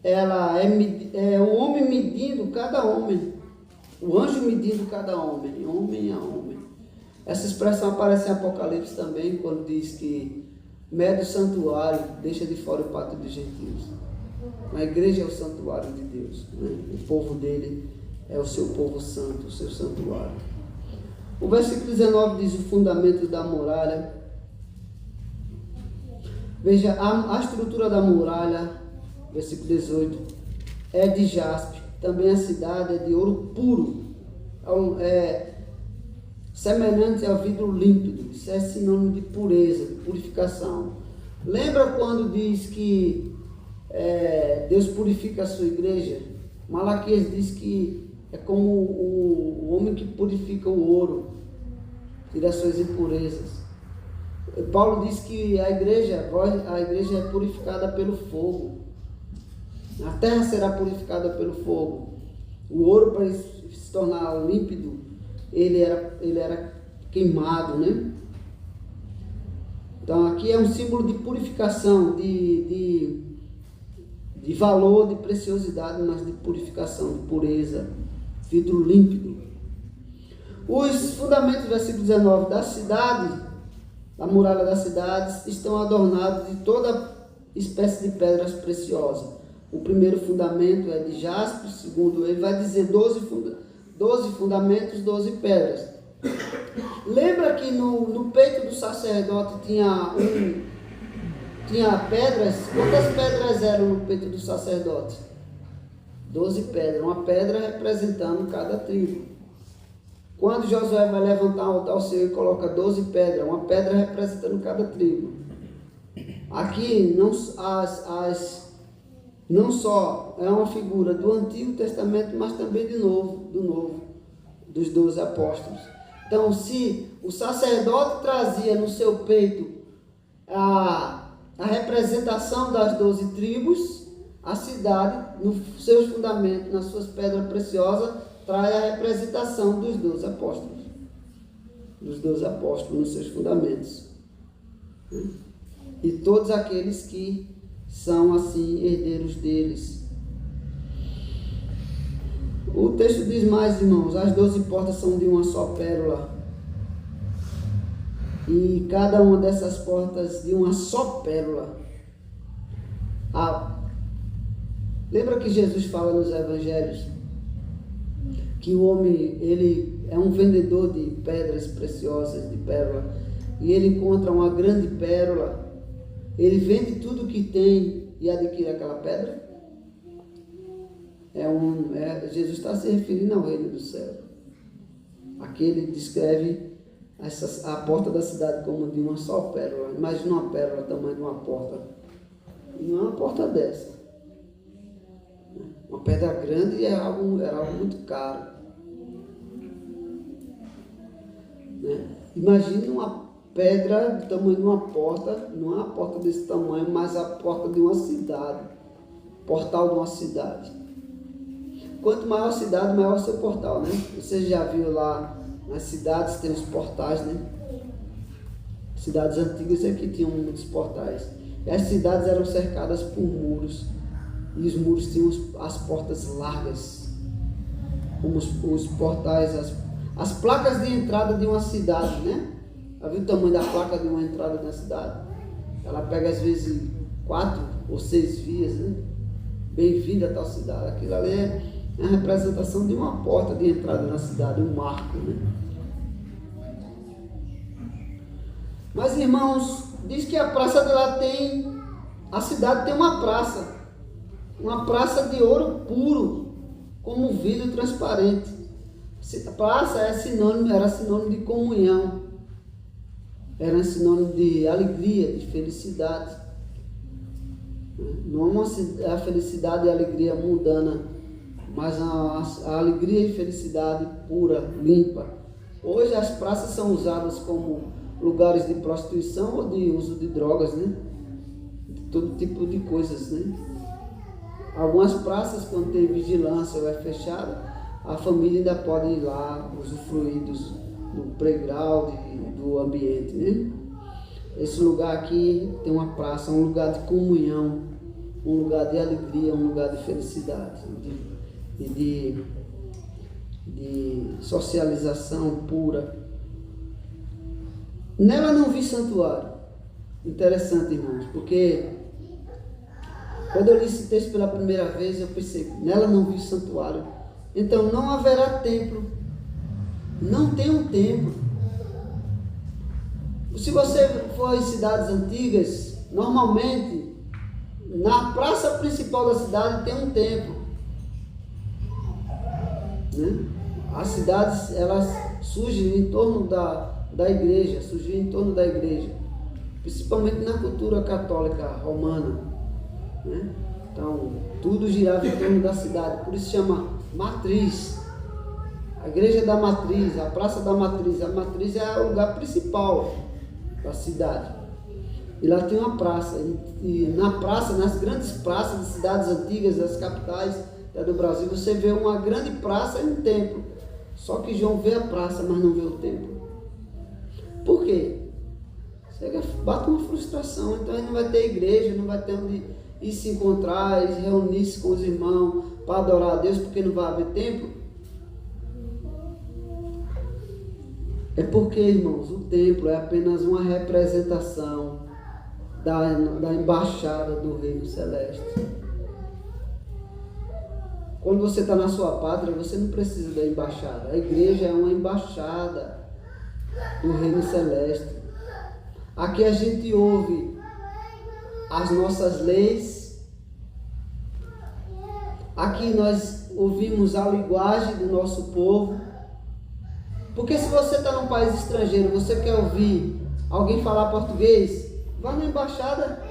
ela é o homem medindo cada homem, o anjo medindo cada homem, homem a homem. Essa expressão aparece em Apocalipse também, quando diz que mede o santuário, deixa de fora o pátio dos gentios. A igreja é o santuário de Deus, né? O povo dele é o seu povo santo, o seu santuário. O versículo 19 diz o fundamento da muralha. Veja, a estrutura da muralha, versículo 18, é de jaspe. Também a cidade é de ouro puro, semelhante ao vidro límpido. Isso é sinônimo de pureza, de purificação. Lembra quando diz que Deus purifica a sua igreja? Malaquias diz que é como o homem que purifica o ouro, tira as suas impurezas. Paulo diz que a igreja é purificada pelo fogo. A terra será purificada pelo fogo. O ouro, para se tornar límpido, ele era queimado, né? Então aqui é um símbolo de purificação, de valor, de preciosidade, mas de purificação, de pureza, vidro límpido. Os fundamentos, versículo 19, da cidade, da muralha da cidade, estão adornados de toda espécie de pedras preciosas. O primeiro fundamento é de jaspe, o segundo, ele vai dizer 12 fundamentos, 12 pedras. Lembra que no peito do sacerdote tinha pedras? Quantas pedras eram no peito do sacerdote? 12 pedras, uma pedra representando cada tribo. Quando Josué vai levantar um altar ao Senhor e coloca 12 pedras, uma pedra representando cada tribo. Aqui não só é uma figura do Antigo Testamento, mas também do Novo, dos 12 apóstolos. Então, se o sacerdote trazia no seu peito a representação das 12 tribos, a cidade, nos seus fundamentos, nas suas pedras preciosas, traz a representação dos 12 apóstolos. Dos 12 apóstolos nos seus fundamentos. E todos aqueles que são assim herdeiros deles. O texto diz mais, irmãos, as 12 portas são de uma só pérola. E cada uma dessas portas de uma só pérola. Lembra que Jesus fala nos evangelhos que o homem, ele é um vendedor de pedras preciosas, de pérola, e ele encontra uma grande pérola. Ele vende tudo que tem e adquire aquela pedra? Jesus está se referindo ao reino do céu. Aqui ele descreve a porta da cidade como de uma só pérola. Imagina uma pérola, tamanho de uma porta. E não é uma porta dessa. Uma pedra grande era algo muito caro. Né? Imagina uma pedra do tamanho de uma porta, não é uma porta desse tamanho, mas a porta de uma cidade, portal de uma cidade. Quanto maior a cidade, maior o seu portal, né? Você já viu lá nas cidades, tem os portais, né? Cidades antigas é que tinham muitos portais. E as cidades eram cercadas por muros, e os muros tinham as portas largas, como os portais, as placas de entrada de uma cidade, né? Já viu o tamanho da placa de uma entrada da cidade? Ela pega às vezes 4 ou 6 vias, né? Bem-vindo a tal cidade. Aquilo ali é a representação de uma porta de entrada na cidade, um marco, né? Mas, irmãos, diz que a praça de lá a cidade tem uma praça de ouro puro, como vidro transparente. A praça era sinônimo de comunhão. Era sinônimo de alegria, de felicidade. Não a felicidade e a alegria mundana, mas a alegria e felicidade pura, limpa. Hoje as praças são usadas como lugares de prostituição ou de uso de drogas, né? De todo tipo de coisas, né? Algumas praças, quando tem vigilância ou é fechada, a família ainda pode ir lá usufruir do playground, do ambiente, né? Esse lugar aqui tem uma praça, um lugar de comunhão, um lugar de alegria, um lugar de felicidade, de socialização pura. Nela não vi santuário. Interessante, irmãos, porque quando eu li esse texto pela primeira vez, eu pensei, nela não vi santuário. Então não haverá templo. Não tem um templo. Se você for em cidades antigas, normalmente na praça principal da cidade tem um templo, né? As cidades, elas surgem em torno da igreja, principalmente na cultura católica romana, né? Então tudo girava em torno da cidade, por isso chama matriz. A igreja da matriz, a praça da matriz, a matriz é o lugar principal. da cidade. E lá tem uma praça. E na praça, nas grandes praças das cidades antigas, das capitais do Brasil, você vê uma grande praça e um templo. Só que João vê a praça, mas não vê o templo. Por quê? Chega, bate uma frustração. Então ele não vai ter igreja, não vai ter onde ir se encontrar, ir reunir-se com os irmãos para adorar a Deus, porque não vai haver templo. É porque, irmãos, o templo é apenas uma representação da embaixada do Reino Celeste. Quando você está na sua pátria, você não precisa da embaixada. A igreja é uma embaixada do Reino Celeste. Aqui a gente ouve as nossas leis. Aqui nós ouvimos a linguagem do nosso povo. Porque se você está num país estrangeiro, você quer ouvir alguém falar português, vá na embaixada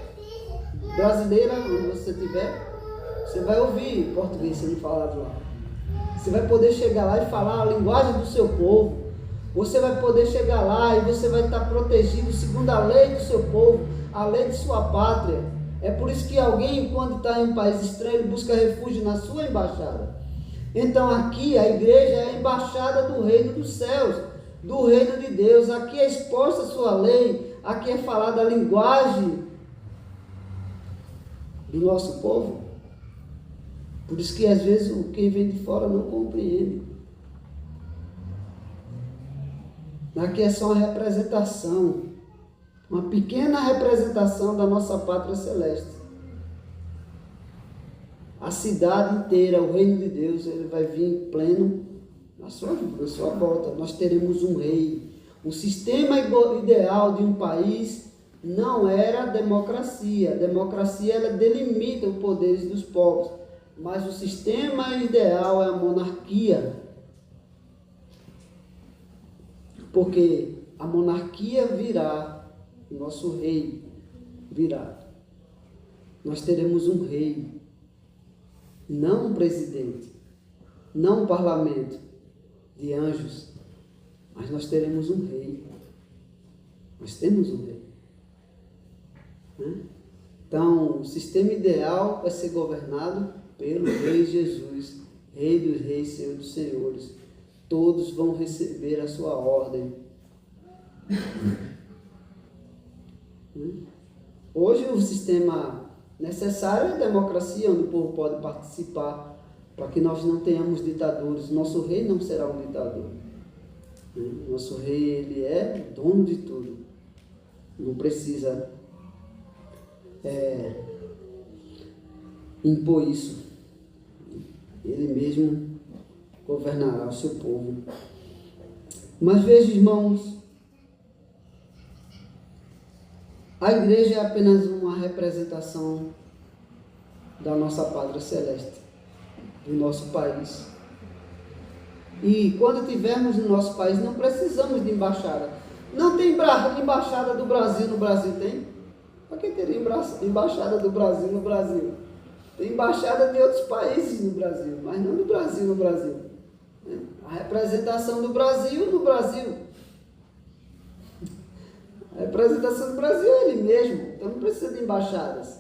brasileira, onde você estiver. Você vai ouvir português sendo falado lá. Você vai poder chegar lá e falar a linguagem do seu povo. Você vai poder chegar lá e você vai estar protegido segundo a lei do seu povo, a lei de sua pátria. É por isso que alguém, quando está em um país estranho, busca refúgio na sua embaixada. Então aqui a igreja é a embaixada do reino dos céus, do reino de Deus. Aqui é exposta a sua lei, aqui é falada a linguagem do nosso povo. Por isso que às vezes quem vem de fora não compreende. Aqui é só uma representação, uma pequena representação da nossa pátria celeste. A cidade inteira, o reino de Deus, ele vai vir em pleno na sua volta. Nós teremos um rei. O sistema ideal de um país não era a democracia. A democracia, ela delimita os poderes dos povos. Mas o sistema ideal é a monarquia. Porque a monarquia virá, o nosso rei virá. Nós teremos um rei, não um presidente, não um parlamento de anjos, mas nós teremos um rei. Nós temos um rei. Né? Então, o sistema ideal vai ser governado pelo Rei Jesus, Rei dos Reis, Senhor dos Senhores. Todos vão receber a sua ordem. Hoje o sistema necessário é a democracia, onde o povo pode participar, para que nós não tenhamos ditadores. Nosso rei não será um ditador. Nosso rei, ele é dono de tudo. Não precisa impor isso. Ele mesmo governará o seu povo. Mas veja, irmãos, a igreja é apenas uma representação da nossa pátria celeste, do nosso país. E quando tivermos no nosso país, não precisamos de embaixada. Não tem embaixada do Brasil no Brasil, tem? Para que teria embaixada do Brasil no Brasil? Tem embaixada de outros países no Brasil, mas não do Brasil no Brasil. A representação do Brasil no Brasil. A representação do Brasil é ele mesmo, então não precisa de embaixadas.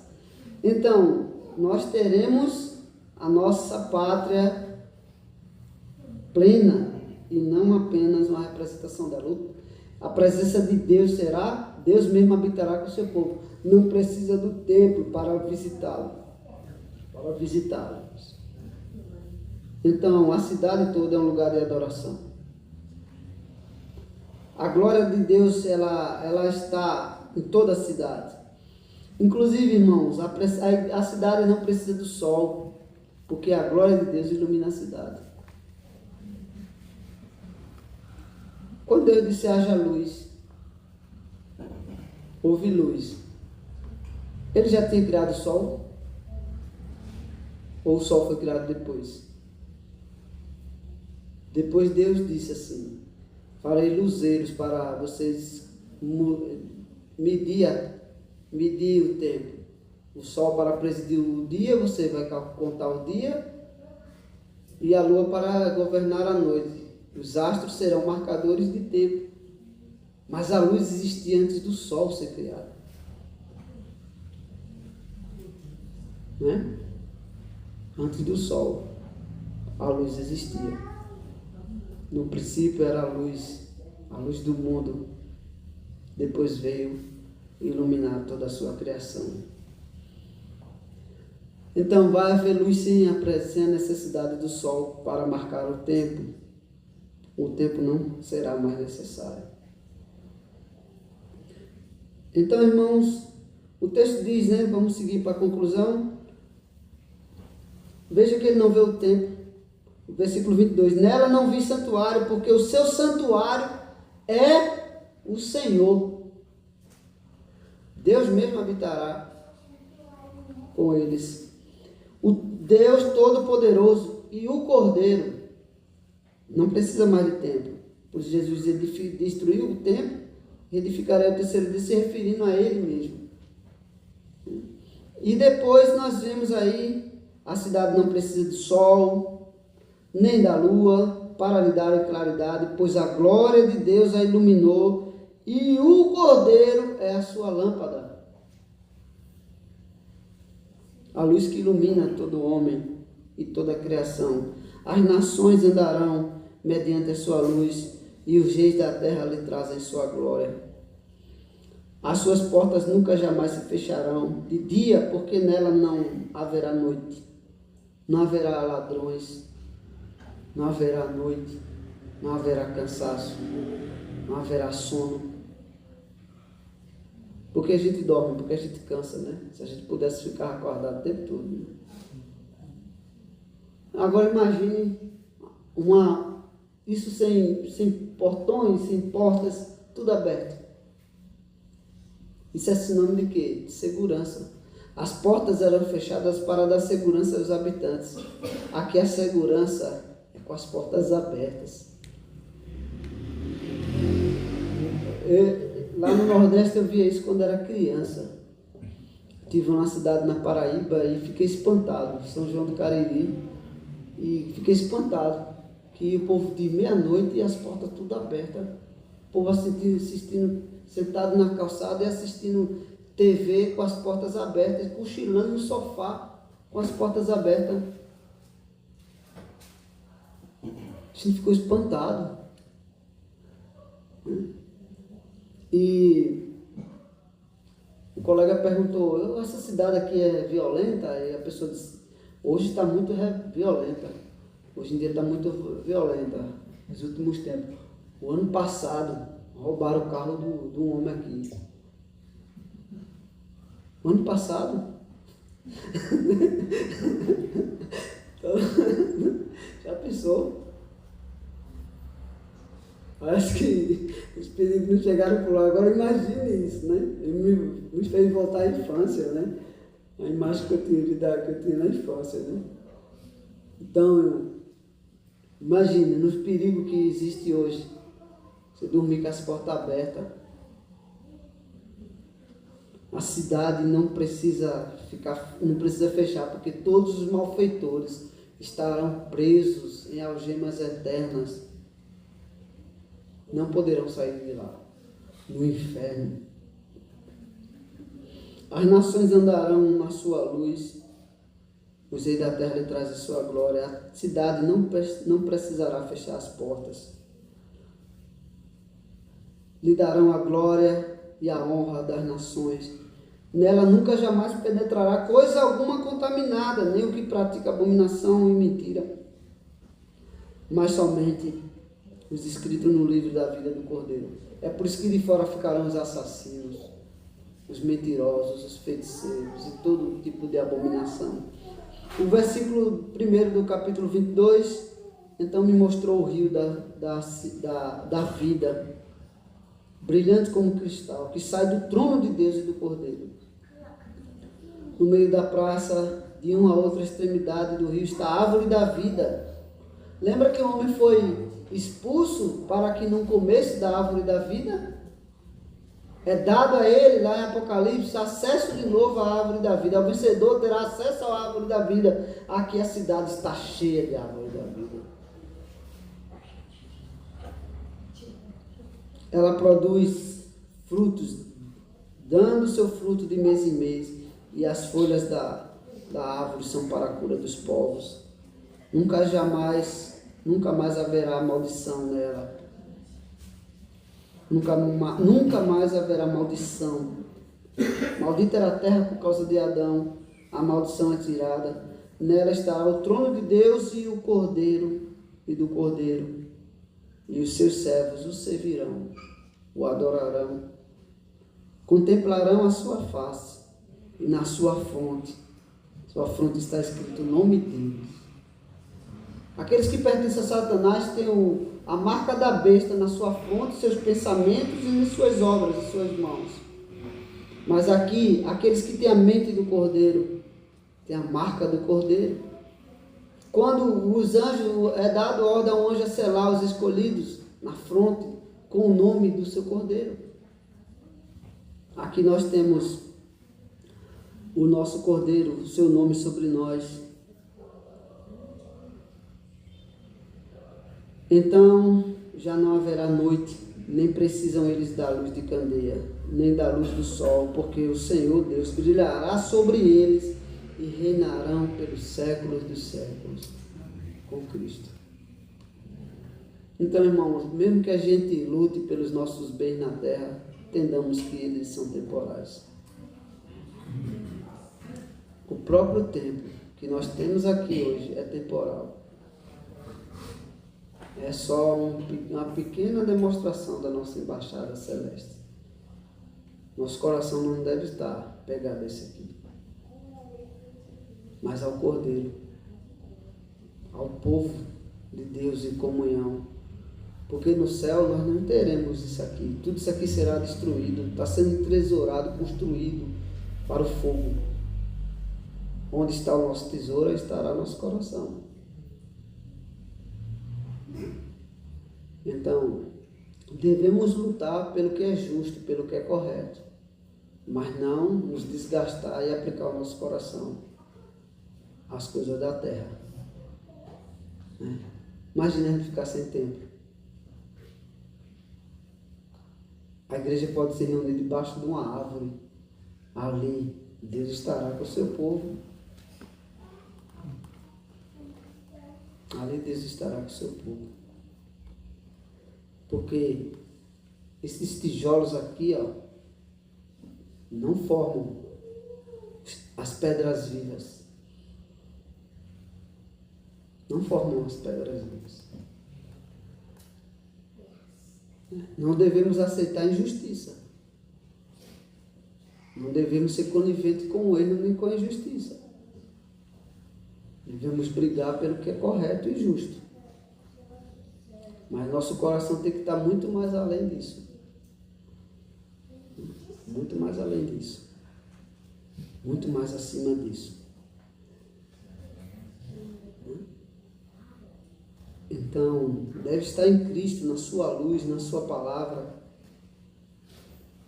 Então, nós teremos a nossa pátria plena e não apenas uma representação dela. A presença de Deus será, Deus mesmo habitará com o seu povo. Não precisa do templo para visitá-lo. Para visitá-los. Então, a cidade toda é um lugar de adoração. A glória de Deus, ela está em toda a cidade. Inclusive, irmãos, a cidade não precisa do sol, porque a glória de Deus ilumina a cidade. Quando Deus disse haja luz, houve luz. Ele já tinha criado o sol? Ou o sol foi criado depois? Depois Deus disse assim: farei luzeiros para vocês medir o tempo. O sol para presidir o dia, você vai contar o dia, e a lua para governar a noite. Os astros serão marcadores de tempo. Mas a luz existia antes do sol ser criado. Né? Antes do sol, a luz existia. No princípio era a luz do mundo. Depois veio iluminar toda a sua criação. Então vai haver luz sem a necessidade do sol para marcar o tempo. O tempo não será mais necessário. Então, irmãos, o texto diz, né? Vamos seguir para a conclusão. Veja que ele não vê o tempo. O versículo 22. Nela não vi santuário, porque o seu santuário é o Senhor. Deus mesmo habitará com eles. O Deus Todo-Poderoso e o Cordeiro. Não precisa mais de templo. Pois Jesus destruiu o templo e edificará o terceiro dia, se referindo a ele mesmo. E depois nós vemos aí, a cidade não precisa de sol, nem da lua, para lhe dar claridade, pois a glória de Deus a iluminou, e o Cordeiro é a sua lâmpada. A luz que ilumina todo homem e toda a criação. As nações andarão mediante a sua luz, e os reis da terra lhe trazem sua glória. As suas portas nunca jamais se fecharão de dia, porque nela não haverá noite. Não haverá ladrões, não haverá noite, não haverá cansaço, não haverá sono. Porque a gente dorme, porque a gente cansa, né? Se a gente pudesse ficar acordado o tempo todo. Né? Agora imagine isso sem portões, sem portas, tudo aberto. Isso é sinônimo de quê? De segurança. As portas eram fechadas para dar segurança aos habitantes. Aqui a segurança é com as portas abertas. Lá no Nordeste eu via isso quando era criança. Estive numa cidade na Paraíba e fiquei espantado, São João do Cariri, e fiquei espantado que o povo de meia-noite e as portas tudo abertas, o povo assistindo, sentado na calçada e assistindo TV com as portas abertas, cochilando no sofá com as portas abertas. A gente ficou espantado. E o colega perguntou, essa cidade aqui é violenta? E a pessoa disse, hoje está muito violenta. Hoje em dia está muito violenta, nos últimos tempos. O ano passado, roubaram o carro de um homem aqui. O ano passado? Então, já pensou? Acho que os perigos não chegaram por lá. Agora imagine isso, né? Me fez voltar à infância, né? A imagem que eu tinha na infância, né? Então, imagine nos perigos que existe hoje. Você dormir com as portas abertas. A cidade não precisa fechar, porque todos os malfeitores estarão presos em algemas eternas. Não poderão sair de lá, no inferno. As nações andarão na sua luz, os reis da terra lhe trazem sua glória. A cidade não precisará fechar as portas. Lhe darão a glória e a honra das nações. Nela nunca jamais penetrará coisa alguma contaminada, nem o que pratica abominação e mentira, mas somente os escritos no livro da vida do Cordeiro. É por isso que de fora ficarão os assassinos, os mentirosos, os feiticeiros e todo tipo de abominação. O versículo 1 do capítulo 22, então me mostrou o rio da vida, brilhante como cristal, que sai do trono de Deus e do Cordeiro. No meio da praça, de uma a outra extremidade do rio, está a árvore da vida. Lembra que o homem foi expulso para que não comesse da árvore da vida? É dado a ele, lá em Apocalipse, acesso de novo à árvore da vida. O vencedor terá acesso à árvore da vida. Aqui a cidade está cheia de árvore da vida. ela produz frutos, dando seu fruto de mês em mês, e as folhas da árvore são para a cura dos povos. Nunca mais haverá maldição nela. Nunca mais haverá maldição. Maldita era a terra por causa de Adão, a maldição é tirada. Nela estará o trono de Deus e do Cordeiro, e os seus servos o servirão, o adorarão, contemplarão a sua face, e na sua fronte está escrito o nome deles. Aqueles que pertencem a Satanás têm a marca da besta na sua fronte, seus pensamentos e nas suas obras, em suas mãos. Mas aqui, aqueles que têm a mente do Cordeiro, têm a marca do Cordeiro. Quando os anjos, é dado ordem ao anjo a selar os escolhidos na fronte, com o nome do seu Cordeiro. Aqui nós temos o nosso Cordeiro, o seu nome sobre nós. Então já não haverá noite, nem precisam eles da luz de candeia, nem da luz do sol, porque o Senhor Deus brilhará sobre eles e reinarão pelos séculos dos séculos com Cristo. Então, irmãos, mesmo que a gente lute pelos nossos bens na terra, entendamos que eles são temporais. O próprio tempo que nós temos aqui hoje é temporal. É só uma pequena demonstração da nossa embaixada celeste. Nosso coração não deve estar pegado a esse aqui, mas ao Cordeiro, ao povo de Deus em comunhão. Porque no céu nós não teremos isso aqui. Tudo isso aqui será destruído, está sendo entresourado, construído para o fogo. Onde está o nosso tesouro, estará nosso coração. Então, devemos lutar pelo que é justo, pelo que é correto, mas não nos desgastar e aplicar o nosso coração às coisas da terra. Imagina a gente ficar sem tempo. A igreja pode se reunir debaixo de uma árvore. Ali, Deus estará com o seu povo. Ali Deus estará com o seu povo. Porque esses tijolos aqui, ó, não formam as pedras vivas. Não formam as pedras vivas. Não devemos aceitar injustiça. Não devemos ser coniventes com o erro nem com a injustiça. Devemos brigar pelo que é correto e justo. Mas nosso coração tem que estar muito mais além disso. Muito mais além disso. Muito mais acima disso. Então, deve estar em Cristo, na sua luz, na sua palavra.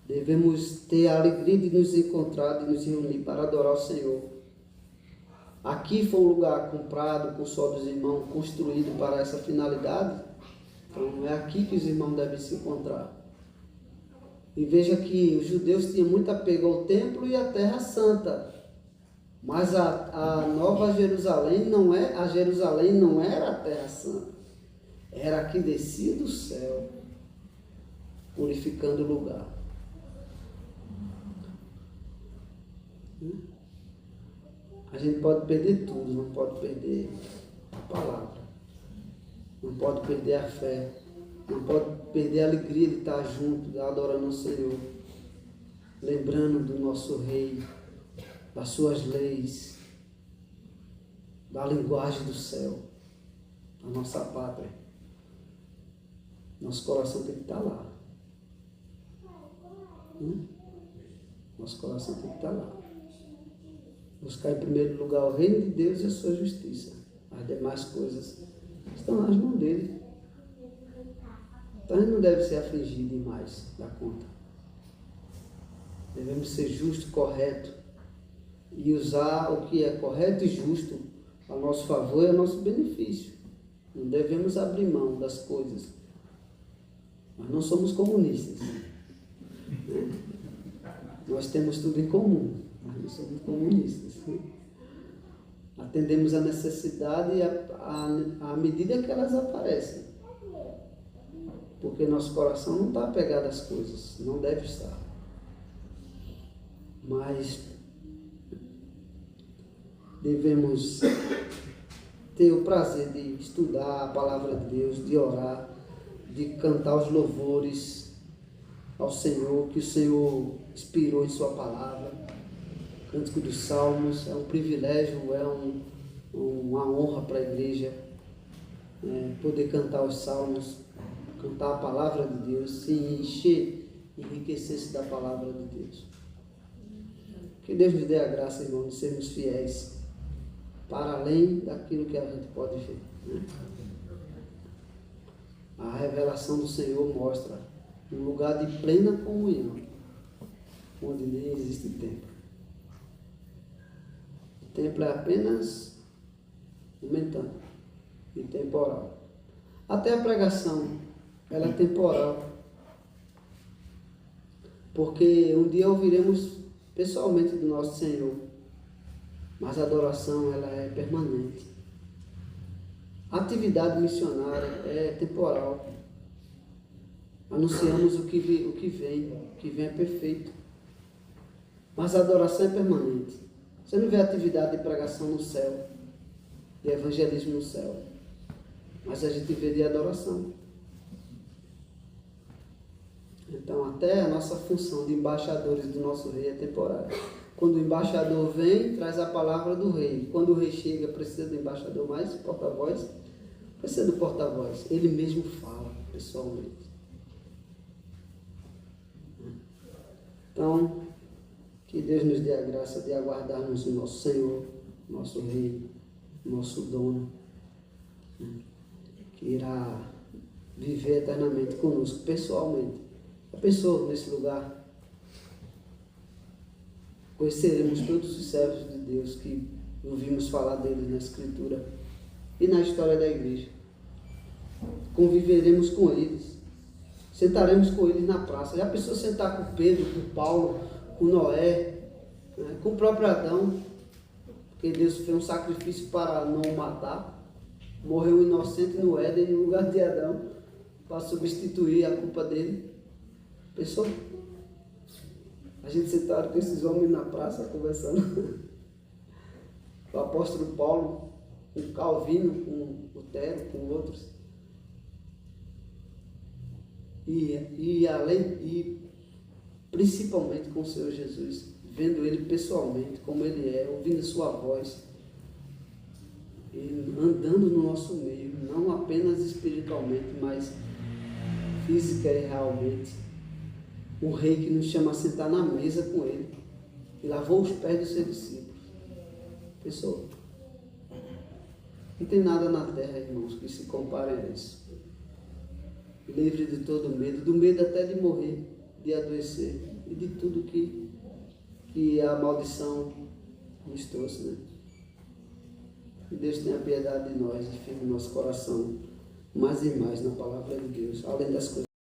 Devemos ter a alegria de nos encontrar, de nos reunir para adorar o Senhor. Aqui foi um lugar comprado com o suor dos irmãos, construído para essa finalidade. Então, é aqui que os irmãos devem se encontrar. E veja que os judeus tinham muito apego ao templo e à terra santa. Mas a nova Jerusalém não era a terra santa. Era a que descia do céu, purificando o lugar. A gente pode perder tudo, não pode perder a palavra. Não pode perder a fé, não pode perder a alegria de estar junto, adorando o Senhor, lembrando do nosso Rei, das suas leis, da linguagem do céu, da nossa pátria. Nosso coração tem que estar lá. Nosso coração tem que estar lá. Buscar em primeiro lugar o reino de Deus e a sua justiça. As demais coisas estão nas mãos dele. Então a gente não deve ser afligido demais da conta. Devemos ser justo, correto e usar o que é correto e justo a nosso favor e a nosso benefício. Não devemos abrir mão das coisas. Nós não somos comunistas. Né? Nós temos tudo em comum, mas não somos comunistas. Né? Atendemos a necessidade à medida que elas aparecem. Porque nosso coração não está apegado às coisas, não deve estar. Mas devemos ter o prazer de estudar a palavra de Deus, de orar, de cantar os louvores ao Senhor, que o Senhor inspirou em sua palavra. Cântico dos Salmos é um privilégio, uma honra para a igreja poder cantar os salmos, cantar a palavra de Deus, se encher, enriquecer-se da palavra de Deus. Que Deus nos dê a graça, irmão, de sermos fiéis para além daquilo que a gente pode ver. Né? A revelação do Senhor mostra um lugar de plena comunhão, onde nem existe tempo. O templo é apenas momentâneo e temporal. Até a pregação, ela é temporal. Porque um dia ouviremos pessoalmente do nosso Senhor, mas a adoração, ela é permanente. A atividade missionária é temporal. Anunciamos o que vem é perfeito. Mas a adoração é permanente. Você não vê atividade de pregação no céu, de evangelismo no céu, mas a gente vê de adoração. Então, até a nossa função de embaixadores do nosso rei é temporária. Quando o embaixador vem, traz a palavra do rei. Quando o rei chega, precisa do embaixador mais porta-voz, precisa do porta-voz. Ele mesmo fala, pessoalmente. Então, que Deus nos dê a graça de aguardarmos o nosso Senhor, nosso Rei, nosso dono, que irá viver eternamente conosco, pessoalmente. Já pensou nesse lugar? Conheceremos todos os servos de Deus que ouvimos falar deles na Escritura e na história da igreja. Conviveremos com eles. Sentaremos com eles na praça. Já pensou sentar com Pedro, com Paulo, com Noé, né, com o próprio Adão? Porque Deus fez um sacrifício para não o matar. Morreu inocente no Éden, no lugar de Adão, para substituir a culpa dele. Pensou? A gente sentado com esses homens na praça, conversando. O apóstolo Paulo, com Calvino, com Lutero, com outros. E principalmente com o Senhor Jesus, vendo Ele pessoalmente, como Ele é, ouvindo sua voz, e andando no nosso meio, não apenas espiritualmente, mas física e realmente. Um rei que nos chama a sentar na mesa com Ele, e lavou os pés dos seus discípulos. Pessoal, não tem nada na terra, irmãos, que se compare a isso. Livre de todo medo, do medo até de morrer, de adoecer e de tudo que a maldição nos trouxe, né? Que Deus tenha piedade de nós e firme nosso coração mais e mais na palavra de Deus, além das coisas.